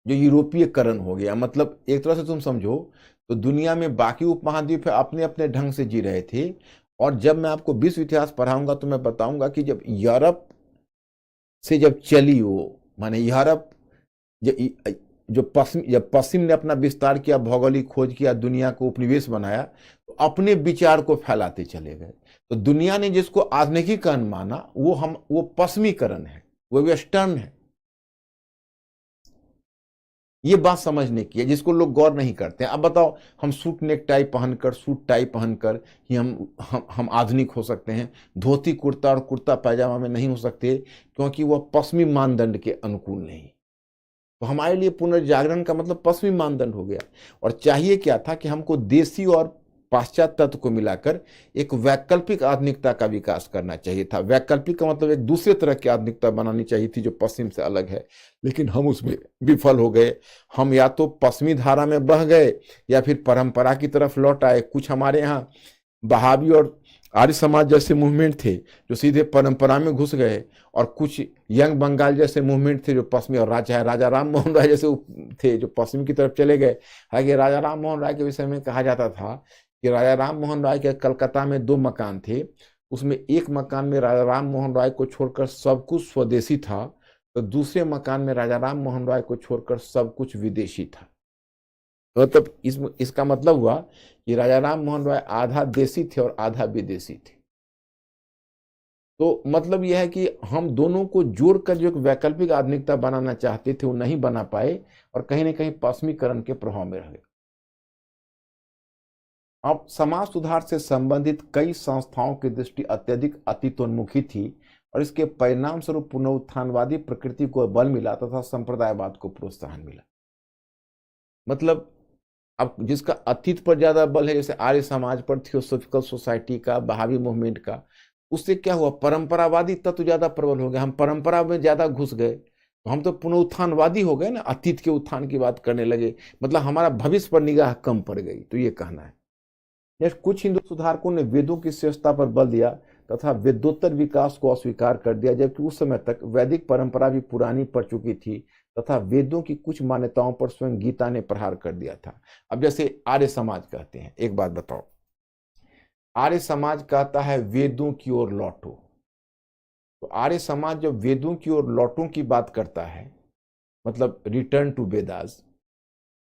जो यूरोपीयकरण हो गया। मतलब एक तरह से तुम समझो तो दुनिया में बाकी उपमहाद्वीप अपने अपने ढंग से जी रहे थे, और जब मैं आपको विश्व इतिहास पढ़ाऊंगा तो मैं बताऊंगा कि जब यूरोप से जब चली वो, माने यूरोप जब पश्चिम ने अपना विस्तार किया, भौगोलिक खोज किया, दुनिया को उपनिवेश बनाया, तो अपने विचार को फैलाते चले गए। तो दुनिया ने जिसको आधुनिकीकरण माना वो पश्चिमीकरण है, वो वेस्टर्न है। ये बात समझने की है, जिसको लोग गौर नहीं करते हैं। अब बताओ, हम सूट नेक टाई पहनकर, सूट टाई पहनकर ही हम आधुनिक हो सकते हैं? धोती कुर्ता और कुर्ता पैजामा में नहीं हो सकते, क्योंकि वह पश्चिमी मानदंड के अनुकूल नहीं। तो हमारे लिए पुनर्जागरण का मतलब पश्चिमी मानदंड हो गया। और चाहिए क्या था कि हमको देसी और पाश्चात्य तत्व को मिलाकर एक वैकल्पिक आधुनिकता का विकास करना चाहिए था। वैकल्पिक का मतलब एक दूसरे तरह की आधुनिकता बनानी चाहिए थी जो पश्चिम से अलग है, लेकिन हम उसमें विफल हो गए। हम या तो पश्चिमी धारा में बह गए या फिर परंपरा की तरफ लौट आए। कुछ हमारे यहाँ बहावी और आर्य समाज जैसे मूवमेंट थे जो सीधे परंपरा में घुस गए, और कुछ यंग बंगाल जैसे मूवमेंट थे जो पश्चिमी, और राजा राम मोहन राय जैसे थे जो पश्चिम की तरफ चले गए। हालांकि राजा राम मोहन राय के विषय में कहा जाता था कि राजा राम मोहन राय के कलकत्ता में 2 मकान थे, उसमें एक मकान में राजा राम मोहन राय को छोड़कर सब कुछ स्वदेशी था, तो दूसरे मकान में राजा राम मोहन राय को छोड़कर सब कुछ विदेशी था। मतलब इसका मतलब हुआ कि राजा राम मोहन राय आधा देसी थे और आधा विदेशी थे। तो मतलब यह है कि हम दोनों को जोड़कर जो एक वैकल्पिक आधुनिकता बनाना चाहते थे वो नहीं बना पाए, और कहीं ना कहीं पश्चिमीकरण के प्रभाव में रह गए। अब समाज सुधार से संबंधित कई संस्थाओं की दृष्टि अत्यधिक अतीतोन्मुखी थी, और इसके परिणाम स्वरूप पुनरुत्थानवादी प्रकृति को बल मिला तथा संप्रदायवाद को प्रोत्साहन मिला। मतलब अब जिसका अतीत पर ज्यादा बल है, जैसे आर्य समाज पर, थियोसॉफिकल सोसाइटी का, बहावी मूवमेंट का, उससे क्या हुआ, परंपरावादी तत्व ज्यादा प्रबल हो गया। हम परंपरा में ज्यादा घुस गए, तो हम तो पुनरुत्थानवादी हो गए ना, अतीत के उत्थान की बात करने लगे। मतलब हमारा भविष्य पर निगाह कम पड़ गई, तो ये कहना है। कुछ हिंदू सुधारकों ने वेदों की श्रेष्ठता पर बल दिया तथा वेदोत्तर विकास को अस्वीकार कर दिया, जबकि उस समय तक वैदिक परंपरा भी पुरानी पड़ चुकी थी तथा वेदों की कुछ मान्यताओं पर स्वयं गीता ने प्रहार कर दिया था। अब जैसे आर्य समाज कहते हैं, एक बात बताओ, आर्य समाज कहता है वेदों की ओर लौटो। तो आर्य समाज जब वेदों की ओर लौटो की बात करता है, मतलब रिटर्न टू वेदास,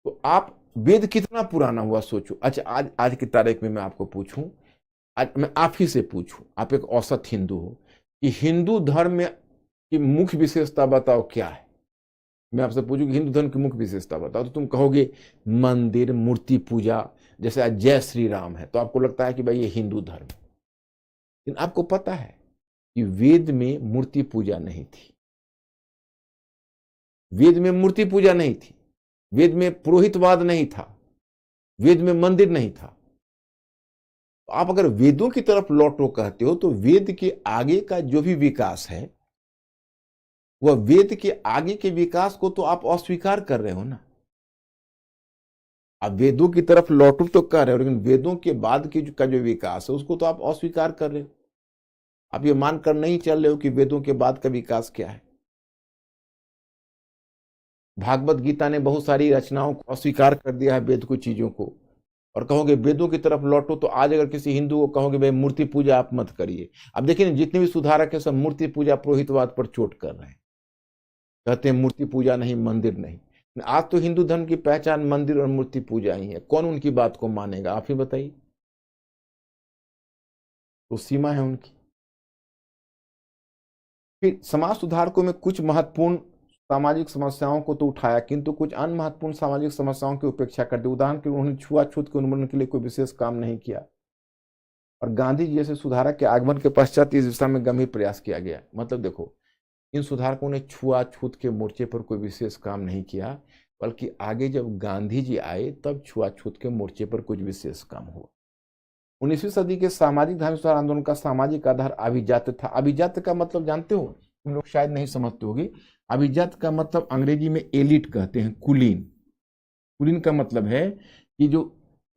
तो आप वेद कितना पुराना हुआ सोचो। अच्छा, आज की तारीख में मैं आपको पूछूं, आज मैं आप ही से पूछूं, आप एक औसत हिंदू हो, कि हिंदू धर्म में कि मुख्य विशेषता बताओ क्या है। मैं आपसे पूछूं कि हिंदू धर्म की मुख्य विशेषता बताओ, तो तुम कहोगे मंदिर, मूर्ति पूजा। जैसे आज जय श्री राम है तो आपको लगता है कि भाई ये हिंदू धर्म है। लेकिन आपको पता है कि वेद में मूर्ति पूजा नहीं थी। वेद में मूर्ति पूजा नहीं थी, वेद में पुरोहितवाद नहीं था, वेद में मंदिर नहीं था। तो आप अगर वेदों की तरफ लौटो कहते हो तो वेद के आगे का जो भी विकास है वह वेद के आगे के विकास को तो आप अस्वीकार कर रहे हो ना। आप वेदों की तरफ लौटो तो कह रहे हो, लेकिन वेदों के बाद की का जो विकास है उसको तो आप अस्वीकार कर रहे हो। आप ये मानकर नहीं चल रहे हो कि वेदों के बाद का विकास क्या है। भागवत गीता ने बहुत सारी रचनाओं को अस्वीकार कर दिया है, वेद को, चीजों को। और कहोगे वेदों की तरफ लौटो, तो आज अगर किसी हिंदू को कहोगे भाई मूर्ति पूजा आप मत करिए, अब देखिए जितने भी सुधारक है सब मूर्ति पूजा, पुरोहितवाद पर चोट कर रहे हैं। कहते हैं मूर्ति पूजा नहीं, मंदिर नहीं। आज तो हिंदू धर्म की पहचान मंदिर और मूर्ति पूजा ही है। कौन उनकी बात को मानेगा, आप ही बताइए। तो सीमा है उनकी। फिर समाज सुधारकों में कुछ महत्वपूर्ण सामाजिक समस्याओं को तो उठाया, किंतु कुछ अन्य महत्वपूर्ण सामाजिक समस्याओं की उपेक्षा कर दी। उदाहरण के लिए उन्होंने छुआछूत के उन्मूलन के लिए कोई विशेष काम नहीं किया। और गांधी जी जैसे सुधारक के आगमन के पश्चात इस दिशा में गंभीर प्रयास किया गया। मतलब देखो, इन सुधारकों ने छुआछूत के मोर्चे पर कोई विशेष काम नहीं किया, बल्कि आगे जब गांधी जी आए तब छुआछूत के मोर्चे पर कुछ विशेष काम हुआ। 19वीं सदी के सामाजिक धार्मिक सुधार आंदोलन का सामाजिक आधार अभिजात्य था। अभिजात्य का मतलब जानते हो, तुम लोग शायद नहीं समझते होगे। अभिजात्य का मतलब अंग्रेजी में एलिट कहते हैं, कुलीन। कुलीन का मतलब है कि जो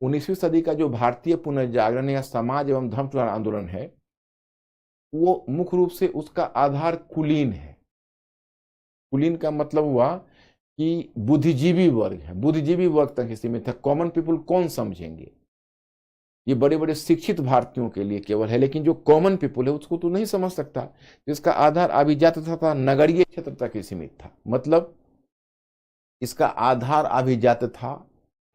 19वीं सदी का जो भारतीय पुनर्जागरण या समाज एवं धर्म सुधार आंदोलन है वो मुख्य रूप से उसका आधार कुलीन है। कुलीन का मतलब हुआ कि बुद्धिजीवी वर्ग है, बुद्धिजीवी वर्ग तक ही सीमित है। कॉमन पीपुल कौन समझेंगे, ये बड़े बड़े शिक्षित भारतीयों के लिए केवल है, लेकिन जो कॉमन पीपुल है उसको तो नहीं समझ सकता। इसका आधार अभिजात था, नगरीय क्षेत्र तक ही सीमित था। मतलब इसका आधार अभिजात था।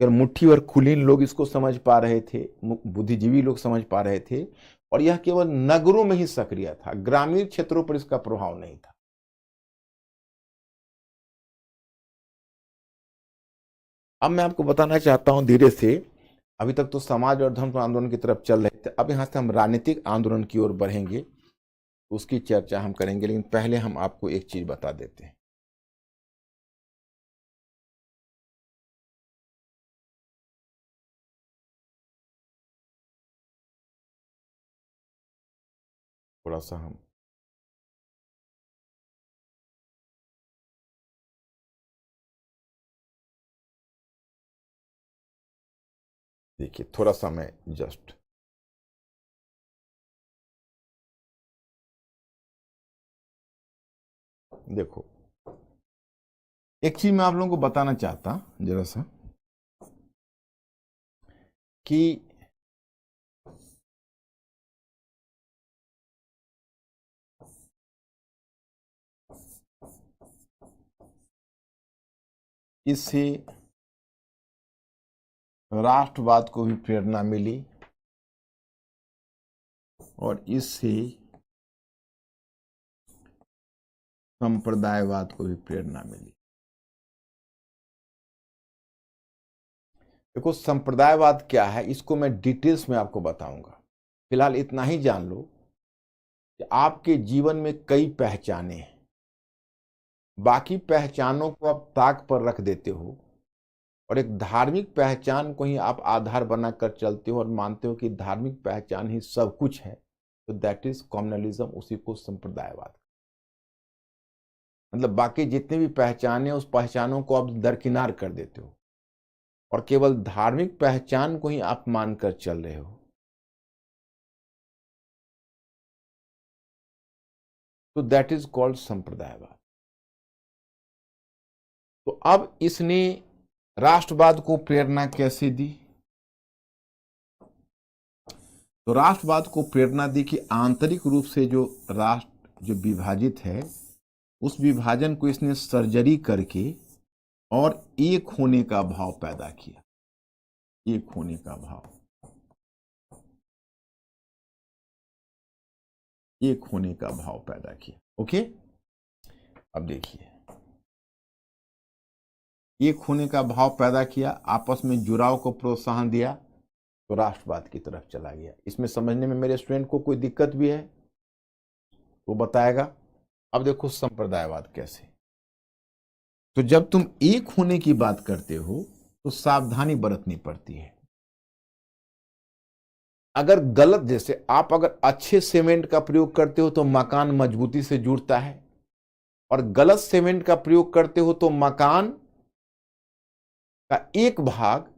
अगर मुट्ठी और कुलीन लोग इसको समझ पा रहे थे, बुद्धिजीवी लोग समझ पा रहे थे, और यह केवल नगरों में ही सक्रिय था, ग्रामीण क्षेत्रों पर इसका प्रभाव नहीं था। अब मैं आपको बताना चाहता हूं धीरे से, अभी तक तो समाज और धर्म आंदोलन की तरफ चल रहे थे, अब यहां से हम राजनीतिक आंदोलन की ओर बढ़ेंगे, उसकी चर्चा हम करेंगे। लेकिन पहले हम आपको एक चीज बता देते हैं। थोड़ा सा हम देखिए, थोड़ा सा मैं जस्ट देखो, एक चीज मैं आप लोगों को बताना चाहता जरा सा कि इससे राष्ट्रवाद को भी प्रेरणा मिली और इससे संप्रदायवाद को भी प्रेरणा मिली। देखो, संप्रदायवाद क्या है इसको मैं डिटेल्स में आपको बताऊंगा। फिलहाल इतना ही जान लो कि आपके जीवन में कई पहचाने हैं, बाकी पहचानों को आप ताक पर रख देते हो और एक धार्मिक पहचान को ही आप आधार बनाकर चलते हो और मानते हो कि धार्मिक पहचान ही सब कुछ है। तो दैट इज कॉम्युनलिज्म, उसी को संप्रदायवाद। मतलब बाकी जितने भी पहचाने उस पहचानों को आप दरकिनार कर देते हो और केवल धार्मिक पहचान को ही आप मानकर चल रहे हो। तो दैट इज कॉल्ड संप्रदायवाद। तो अब इसने राष्ट्रवाद को प्रेरणा कैसे दी? तो राष्ट्रवाद को प्रेरणा दी कि आंतरिक रूप से जो राष्ट्र जो विभाजित है उस विभाजन को इसने सर्जरी करके और एक होने का भाव पैदा किया। एक होने का भाव, एक होने का भाव पैदा किया। ओके, अब देखिए, एक होने का भाव पैदा किया, आपस में जुड़ाव को प्रोत्साहन दिया, तो राष्ट्रवाद की तरफ चला गया। इसमें समझने में मेरे स्टूडेंट को कोई दिक्कत भी है वो बताएगा। अब देखो संप्रदायवाद कैसे। तो जब तुम एक होने की बात करते हो तो सावधानी बरतनी पड़ती है। अगर गलत, जैसे आप अगर अच्छे सीमेंट का प्रयोग करते हो तो मकान मजबूती से जुड़ता है, और गलत सीमेंट का प्रयोग करते हो तो मकान का एक भाग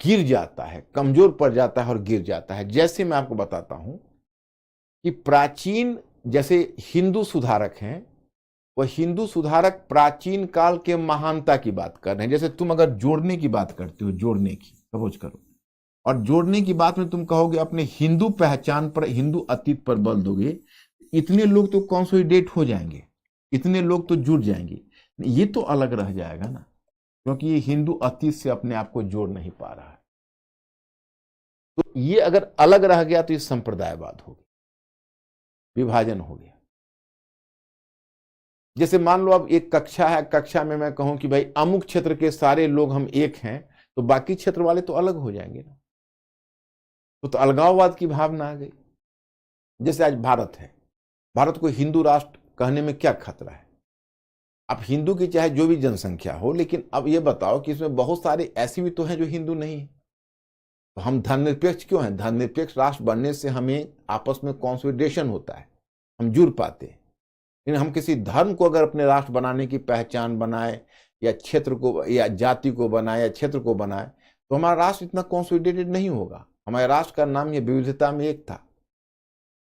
गिर जाता है, कमजोर पड़ जाता है और गिर जाता है। जैसे मैं आपको बताता हूं कि प्राचीन, जैसे हिंदू सुधारक हैं, वह हिंदू सुधारक प्राचीन काल के महानता की बात कर रहे हैं। जैसे तुम अगर जोड़ने की बात करते हो, जोड़ने की सपोज करो, और जोड़ने की बात में तुम कहोगे अपने हिंदू पहचान पर, हिंदू अतीत पर बल दोगे, इतने लोग तो कंसोलिडेट हो जाएंगे, इतने लोग तो जुड़ जाएंगे। ये तो अलग रह जाएगा ना, क्योंकि ये हिंदू अतीत से अपने आप को जोड़ नहीं पा रहा है। तो ये अगर अलग रह गया तो ये संप्रदायवाद हो गया, विभाजन हो गया। जैसे मान लो अब एक कक्षा है, कक्षा में मैं कहूं कि भाई अमुक क्षेत्र के सारे लोग हम एक हैं, तो बाकी क्षेत्र वाले तो अलग हो जाएंगे ना, तो अलगाववाद की भावना आ गई। जैसे आज भारत है, भारत को हिंदू राष्ट्र कहने में क्या खतरा है? अब हिंदू की चाहे जो भी जनसंख्या हो, लेकिन अब ये बताओ कि इसमें बहुत सारे ऐसे भी तो हैं जो हिंदू नहीं है। तो हम धर्मनिरपेक्ष क्यों हैं? धर्मनिरपेक्ष राष्ट्र बनने से हमें आपस में कॉन्सोलिडेशन होता है, हम जुड़ पाते हैं। लेकिन हम किसी धर्म को अगर अपने राष्ट्र बनाने की पहचान बनाए, या क्षेत्र को या जाति को बनाए या क्षेत्र को बनाए, तो हमारा राष्ट्र इतना कॉन्सोलिडेटेड नहीं होगा। हमारे राष्ट्र का नाम ये विविधता में एक था।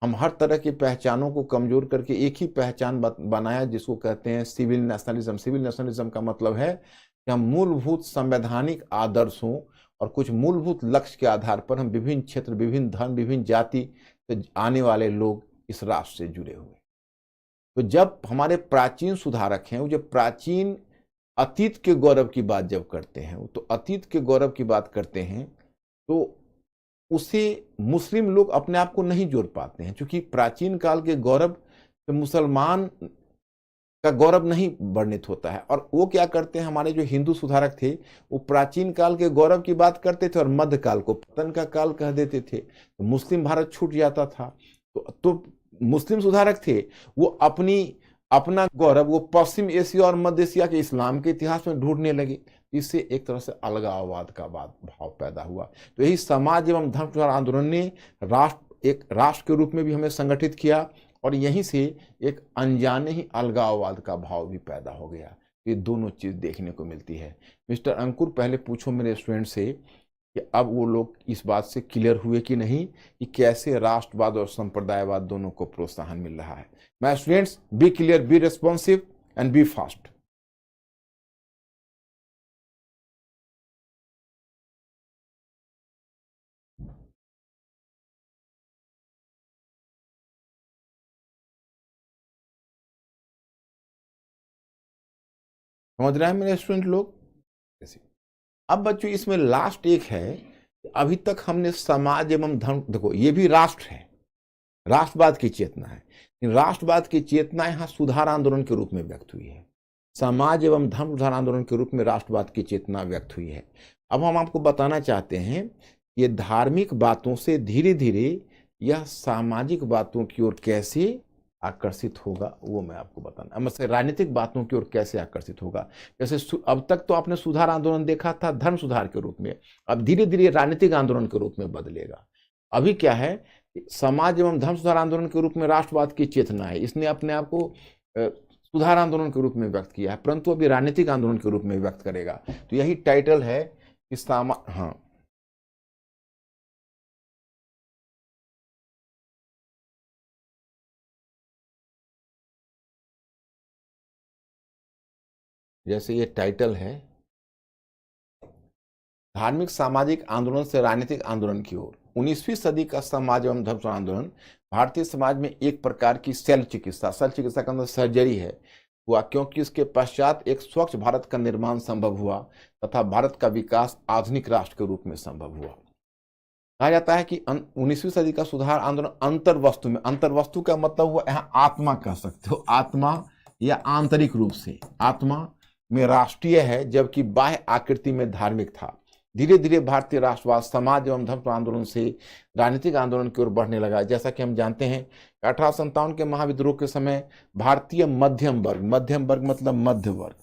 हम हर तरह की पहचानों को कमजोर करके एक ही पहचान बनाया, जिसको कहते हैं सिविल नेशनलिज्म। सिविल नेशनलिज्म का मतलब है कि हम मूलभूत संवैधानिक आदर्शों और कुछ मूलभूत लक्ष्य के आधार पर हम विभिन्न क्षेत्र, विभिन्न धर्म, विभिन्न जाति से आने वाले लोग इस राष्ट्र से जुड़े हुए। तो जब हमारे प्राचीन सुधारक हैं, वो जब प्राचीन अतीत के गौरव की बात जब करते हैं, तो अतीत के गौरव की बात करते हैं, तो उसे मुस्लिम लोग अपने आप को नहीं जोड़ पाते हैं, क्योंकि प्राचीन काल के गौरव से मुसलमान का गौरव नहीं वर्णित होता है। और वो क्या करते हैं, हमारे जो हिंदू सुधारक थे, वो प्राचीन काल के गौरव की बात करते थे और मध्यकाल को पतन का काल कह देते थे, तो मुस्लिम भारत छूट जाता था। तो मुस्लिम सुधारक थे, वो अपना गौरव वो पश्चिम एशिया और मध्य एशिया के इस्लाम के इतिहास में ढूंढने लगे। इससे एक तरह से अलगाववाद का भाव पैदा हुआ। तो यही समाज एवं धर्म सुधार आंदोलन ने एक राष्ट्र के रूप में भी हमें संगठित किया, और यहीं से एक अनजाने ही अलगाववाद का भाव भी पैदा हो गया। ये दोनों चीज देखने को मिलती है। मिस्टर अंकुर, पहले पूछो मेरे स्टूडेंट से कि अब वो लोग इस बात से क्लियर हुए कि नहीं कि कैसे राष्ट्रवाद और संप्रदायवाद दोनों को प्रोत्साहन मिल रहा है। My students, be clear, be responsive and be fast. समझ रहे हैं मेरे स्टूडेंट लोग? अब बच्चों इसमें लास्ट एक है, अभी तक हमने समाज एवं धर्म, देखो ये भी राष्ट्र है, राष्ट्रवाद की चेतना है, राष्ट्रवाद की चेतना यहां सुधार आंदोलन के रूप में व्यक्त हुई है। समाज एवं धर्म सुधार आंदोलन के रूप में राष्ट्रवाद की चेतना व्यक्त हुई है। अब हम आपको बताना चाहते हैं, ये धार्मिक बातों से धीरे धीरे यह सामाजिक बातों की ओर कैसे आकर्षित होगा, वो मैं आपको बताना, मतलब राजनीतिक बातों की ओर कैसे आकर्षित होगा। जैसे अब तक तो आपने सुधार आंदोलन देखा था धर्म सुधार के रूप में, अब धीरे धीरे राजनीतिक आंदोलन के रूप में बदलेगा। अभी क्या है, समाज एवं धर्म सुधार आंदोलन के रूप में राष्ट्रवाद की चेतना है, इसने अपने आप को सुधार आंदोलन के रूप में व्यक्त किया है, परंतु अभी राजनीतिक आंदोलन के रूप में व्यक्त करेगा। तो यही टाइटल है कि हाँ, जैसे ये टाइटल है, धार्मिक सामाजिक आंदोलन से राजनीतिक आंदोलन की ओर 19वीं सदी का समाज एवं धर्म आंदोलन भारतीय समाज में एक प्रकार की शल्य चिकित्सा का मतलब सर्जरी है हुआ, क्योंकि इसके पश्चात एक स्वच्छ भारत का निर्माण संभव हुआ तथा भारत का विकास आधुनिक राष्ट्र के रूप में संभव हुआ। कहा जाता है कि 19वीं सदी का सुधार आंदोलन अंतर्वस्तु में, अंतर्वस्तु का मतलब हुआ यहाँ आत्मा कह सकते हो, आत्मा या आंतरिक रूप से आत्मा में राष्ट्रीय है जबकि बाह्य आकृति में धार्मिक था। धीरे धीरे भारतीय राष्ट्रवाद समाज एवं धर्म आंदोलन से राजनीतिक आंदोलन की ओर बढ़ने लगा। जैसा कि हम जानते हैं 1857 के महाविद्रोह के समय भारतीय मध्यम वर्ग मतलब मध्य वर्ग,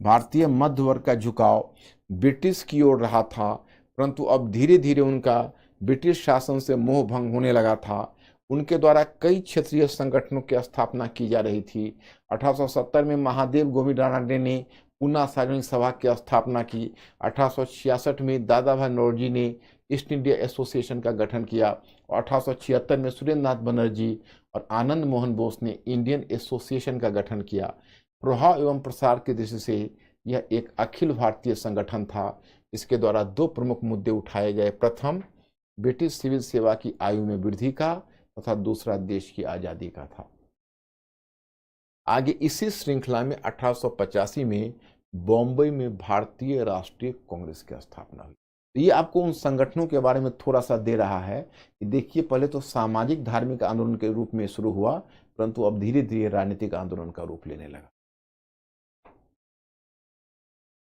भारतीय मध्य वर्ग का झुकाव ब्रिटिश की ओर रहा था, परंतु अब धीरे धीरे उनका ब्रिटिश शासन से मोह भंग होने लगा था। उनके द्वारा कई क्षेत्रीय संगठनों की स्थापना की जा रही थी। 1870 में महादेव गोविंद रानडे ने पूना सार्वजनिक सभा की स्थापना की। 1866 में दादा भाई नौरोजी ने ईस्ट इंडिया एसोसिएशन का गठन किया और 1876 में सुरेंद्र नाथ बनर्जी और आनंद मोहन बोस ने इंडियन एसोसिएशन का गठन किया। प्रभाव एवं प्रसार की दृष्टि से यह एक अखिल भारतीय संगठन था। इसके द्वारा दो प्रमुख मुद्दे उठाए गए, प्रथम ब्रिटिश सिविल सेवा की आयु में वृद्धि का तथा दूसरा देश की आजादी का था। आगे इसी श्रृंखला में 1885 में बॉम्बे में भारतीय राष्ट्रीय कांग्रेस की स्थापना हुई। तो ये आपको उन संगठनों के बारे में थोड़ा सा दे रहा है कि देखिए पहले तो सामाजिक धार्मिक आंदोलन के रूप में शुरू हुआ, परंतु अब धीरे धीरे राजनीतिक आंदोलन का रूप लेने लगा।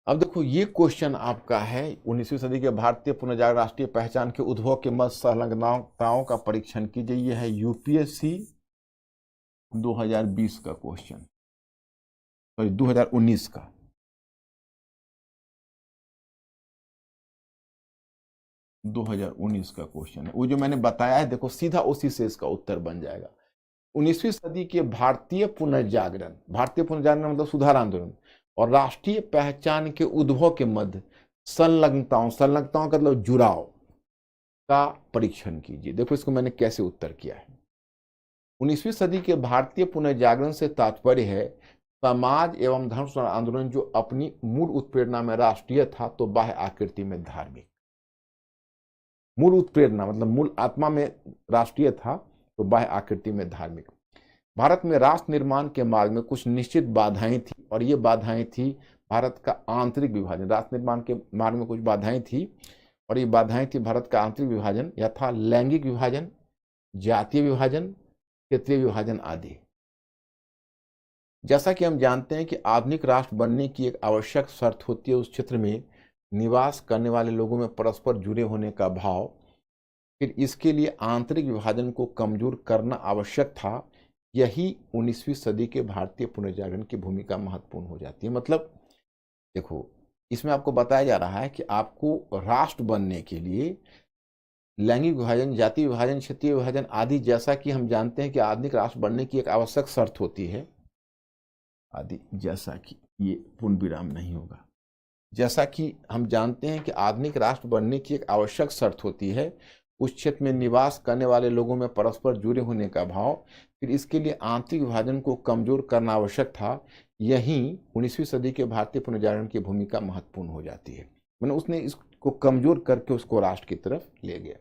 अब देखो ये क्वेश्चन आपका है 19वीं सदी के भारतीय पुनर्जागरण राष्ट्रीय पहचान के उद्भव के मध्य संलग्नताओं का परीक्षण कीजिए। यह है यूपीएससी 2020 का क्वेश्चन, सॉरी 2019 का। का क्वेश्चन है वो जो मैंने बताया है, देखो सीधा उसी से इसका उत्तर बन जाएगा। 19वीं सदी के भारतीय पुनर्जागरण मतलब सुधार आंदोलन और राष्ट्रीय पहचान के उद्भव के मध्य संलग्नताओं का मतलब जुड़ाव का परीक्षण कीजिए। देखो इसको मैंने कैसे उत्तर किया है। 19वीं सदी के भारतीय पुनर्जागरण से तात्पर्य है समाज एवं धर्म आंदोलन जो अपनी मूल उत्प्रेरणा में राष्ट्रीय था तो बाह्य आकृति में धार्मिक। मूल उत्प्रेरणा मतलब मूल आत्मा में राष्ट्रीय था तो बाह्य आकृति में धार्मिक। भारत में राष्ट्र निर्माण के मार्ग में कुछ निश्चित बाधाएं थी और ये बाधाएं थी भारत का आंतरिक विभाजन। राष्ट्र निर्माण के मार्ग में कुछ बाधाएं थी और ये बाधाएं थी भारत का आंतरिक विभाजन यथा लैंगिक विभाजन, जातीय विभाजन, क्षेत्रीय विभाजन आदि। जैसा कि हम जानते हैं कि आधुनिक राष्ट्र बनने की एक आवश्यक शर्त होती है उस क्षेत्र में निवास करने वाले लोगों में परस्पर जुड़े होने का भाव। फिर इसके लिए आंतरिक विभाजन को कमजोर करना आवश्यक था। यही 19वीं सदी के भारतीय पुनर्जागरण की भूमिका महत्वपूर्ण हो जाती है। मतलब देखो इसमें आपको बताया जा रहा है कि आपको राष्ट्र बनने के लिए लैंगिक विभाजन, जातीय विभाजन, क्षेत्रीय विभाजन आदि, जैसा कि हम जानते हैं कि आधुनिक राष्ट्र बनने की एक आवश्यक शर्त होती है आदि, जैसा कि ये पूर्ण विराम नहीं होगा। जैसा कि हम जानते हैं कि आधुनिक राष्ट्र बनने की एक आवश्यक शर्त होती है उस क्षेत्र में निवास करने वाले लोगों में परस्पर जुड़े होने का भाव। फिर इसके लिए आंतरिक विभाजन को कमजोर करना आवश्यक था। यही 19वीं सदी के भारतीय पुनर्जागरण की भूमिका महत्वपूर्ण हो जाती है। मैंने उसने इसको कमजोर करके उसको राष्ट्र की तरफ ले गया।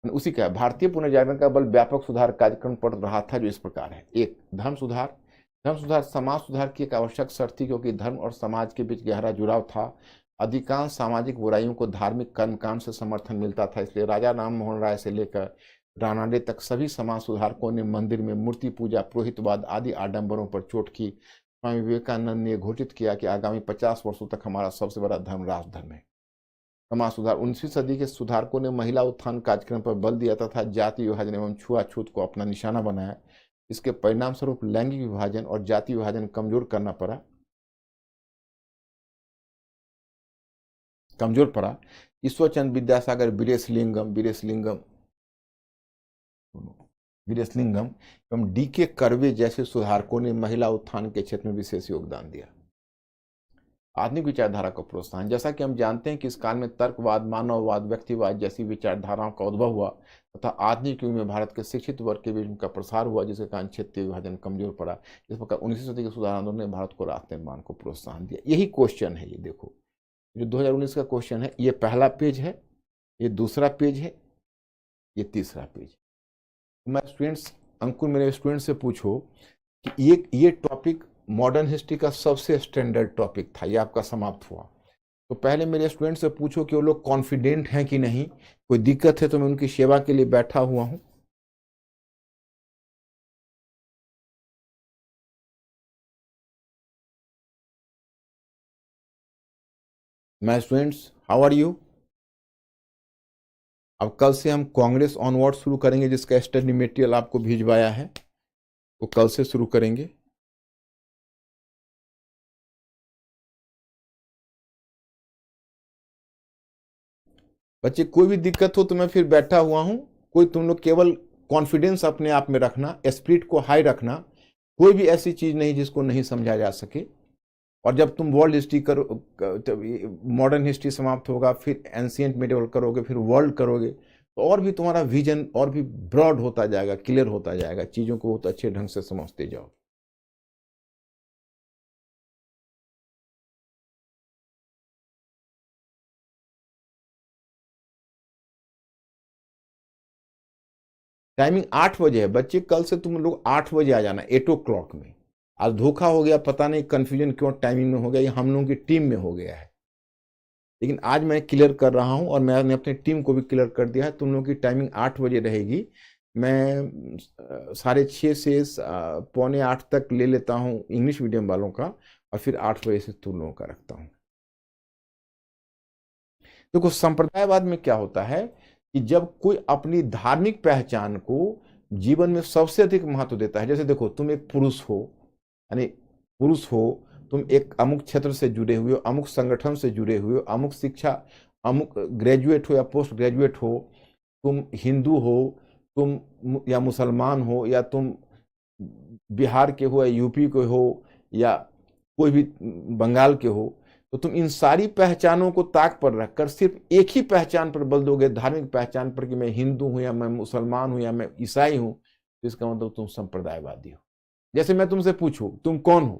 उसी का भारतीय पुनर्जागरण का बल व्यापक सुधार कार्यक्रम पड़ रहा था जो इस प्रकार है। एक, धर्म सुधार समाज सुधार की एक आवश्यक शर्त थी क्योंकि धर्म और समाज के बीच गहरा जुड़ाव था। अधिकांश सामाजिक बुराइयों को धार्मिक कर्मकांड से समर्थन मिलता था, इसलिए राजा राम मोहन राय से लेकर रानाडे तक सभी समाज सुधारकों ने मंदिर में मूर्ति पूजा, पुरोहितवाद आदि आडंबरों पर चोट की। स्वामी विवेकानंद ने घोषित किया कि आगामी 50 वर्षों तक हमारा सबसे बड़ा धर्म राष्ट्र धर्म है। समाज सुधार 19वीं सदी के सुधारकों ने महिला उत्थान कार्यक्रम पर बल दिया तथा जाति विभाजन एवं छुआछूत को अपना निशाना बनाया। इसके परिणाम स्वरूप लैंगिक विभाजन और जाति विभाजन कमजोर पड़ा। ईश्वरचंद्र विद्यासागर, वीरेशलिंगम एवं डी.के. कर्वे जैसे सुधारकों ने महिला उत्थान के क्षेत्र में विशेष योगदान दिया। आधुनिक विचारधारा का प्रोत्साहन, जैसा कि हम जानते हैं कि इस काल में तर्कवाद, मानववाद, व्यक्तिवाद जैसी विचारधाराओं का उद्भव हुआ तथा आधुनिक युग में भारत के शिक्षित वर्ग के बीच उनका प्रसार हुआ, जिसके कारण क्षेत्रीय विभाजन कमजोर पड़ा। इस प्रकार 19वीं सदी के सुधार आंदोलन ने भारत को राष्ट्र निर्माण को प्रोत्साहन दिया। यही क्वेश्चन है। ये देखो जो 2019 का क्वेश्चन है, ये पहला पेज है, ये दूसरा पेज है, ये तीसरा पेज। मैं स्टूडेंट्स, अंकुर मेरे स्टूडेंट से पूछो कि ये टॉपिक मॉडर्न हिस्ट्री का सबसे स्टैंडर्ड टॉपिक था, ये आपका समाप्त हुआ। तो पहले मेरे स्टूडेंट से पूछो कि वो लोग कॉन्फिडेंट हैं कि नहीं, कोई दिक्कत है तो मैं उनकी सेवा के लिए बैठा हुआ हूँ। My students, how are you? अब कल से हम कांग्रेस ऑनवर्ड शुरू करेंगे, जिसका स्टडी मटेरियल आपको भिजवाया है वो कल से शुरू करेंगे। बच्चे कोई भी दिक्कत हो तो मैं फिर बैठा हुआ हूं, कोई तुम लोग केवल कॉन्फिडेंस अपने आप में रखना, स्पिरिट को हाई रखना, कोई भी ऐसी चीज नहीं जिसको नहीं समझा जा सके। और जब तुम वर्ल्ड हिस्ट्री करो, मॉडर्न हिस्ट्री समाप्त होगा, फिर एंशियंट मेडिवल करोगे, फिर वर्ल्ड करोगे, तो और भी तुम्हारा विजन और भी ब्रॉड होता जाएगा, क्लियर होता जाएगा, चीजों को बहुत अच्छे ढंग से समझते जाओ। टाइमिंग 8 बजे है बच्चे, कल से तुम लोग 8 बजे आ जाना, 8 o'clock में। आज धोखा हो गया, पता नहीं कंफ्यूजन क्यों टाइमिंग में हो गया, ये हम लोगों की टीम में हो गया है, लेकिन आज मैं क्लियर कर रहा हूं और मैंने अपनी टीम को भी क्लियर कर दिया है। तुम लोगों की टाइमिंग 8 बजे रहेगी। मैं 6:30 से 7:45 तक ले लेता हूं इंग्लिश मीडियम वालों का, और फिर 8 बजे से तुम लोगों का रखता हूं। देखो, संप्रदायवाद में क्या होता है कि जब कोई अपनी धार्मिक पहचान को जीवन में सबसे अधिक महत्व देता है, जैसे देखो तुम एक पुरुष हो, यानी पुरुष हो, तुम एक अमुक क्षेत्र से जुड़े हुए हो, अमुक संगठन से जुड़े हुए हो, अमुक शिक्षा, अमुक ग्रेजुएट हो या पोस्ट ग्रेजुएट हो, तुम हिंदू हो, तुम या मुसलमान हो, या तुम बिहार के हो या यूपी के हो, या कोई भी बंगाल के हो, तो तुम इन सारी पहचानों को ताक पर रखकर सिर्फ एक ही पहचान पर बल दोगे, धार्मिक पहचान पर, कि मैं हिंदू हूं या मैं मुसलमान हूं या मैं ईसाई हूं, तो इसका मतलब तुम संप्रदायवादी हो। जैसे मैं तुमसे पूछूं तुम कौन हो,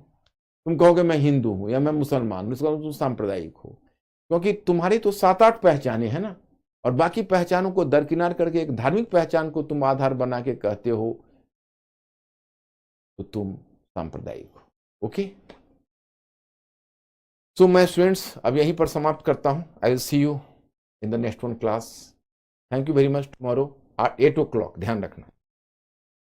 तुम कहोगे मैं हिंदू हूं या मैं मुसलमान हूं, इसका मतलब तुम सांप्रदायिक हो, क्योंकि तुम्हारी तो 7-8 पहचानें हैं ना, और बाकी पहचानों को दरकिनार करके एक धार्मिक पहचान को तुम आधार बना के कहते हो, तो तुम सांप्रदायिक हो। ओके, सो मैं स्टूडेंट्स अब यहीं पर समाप्त करता हूं। I will see you in the next one class. Thank you very much. Tomorrow 8 o'clock, ध्यान रखना।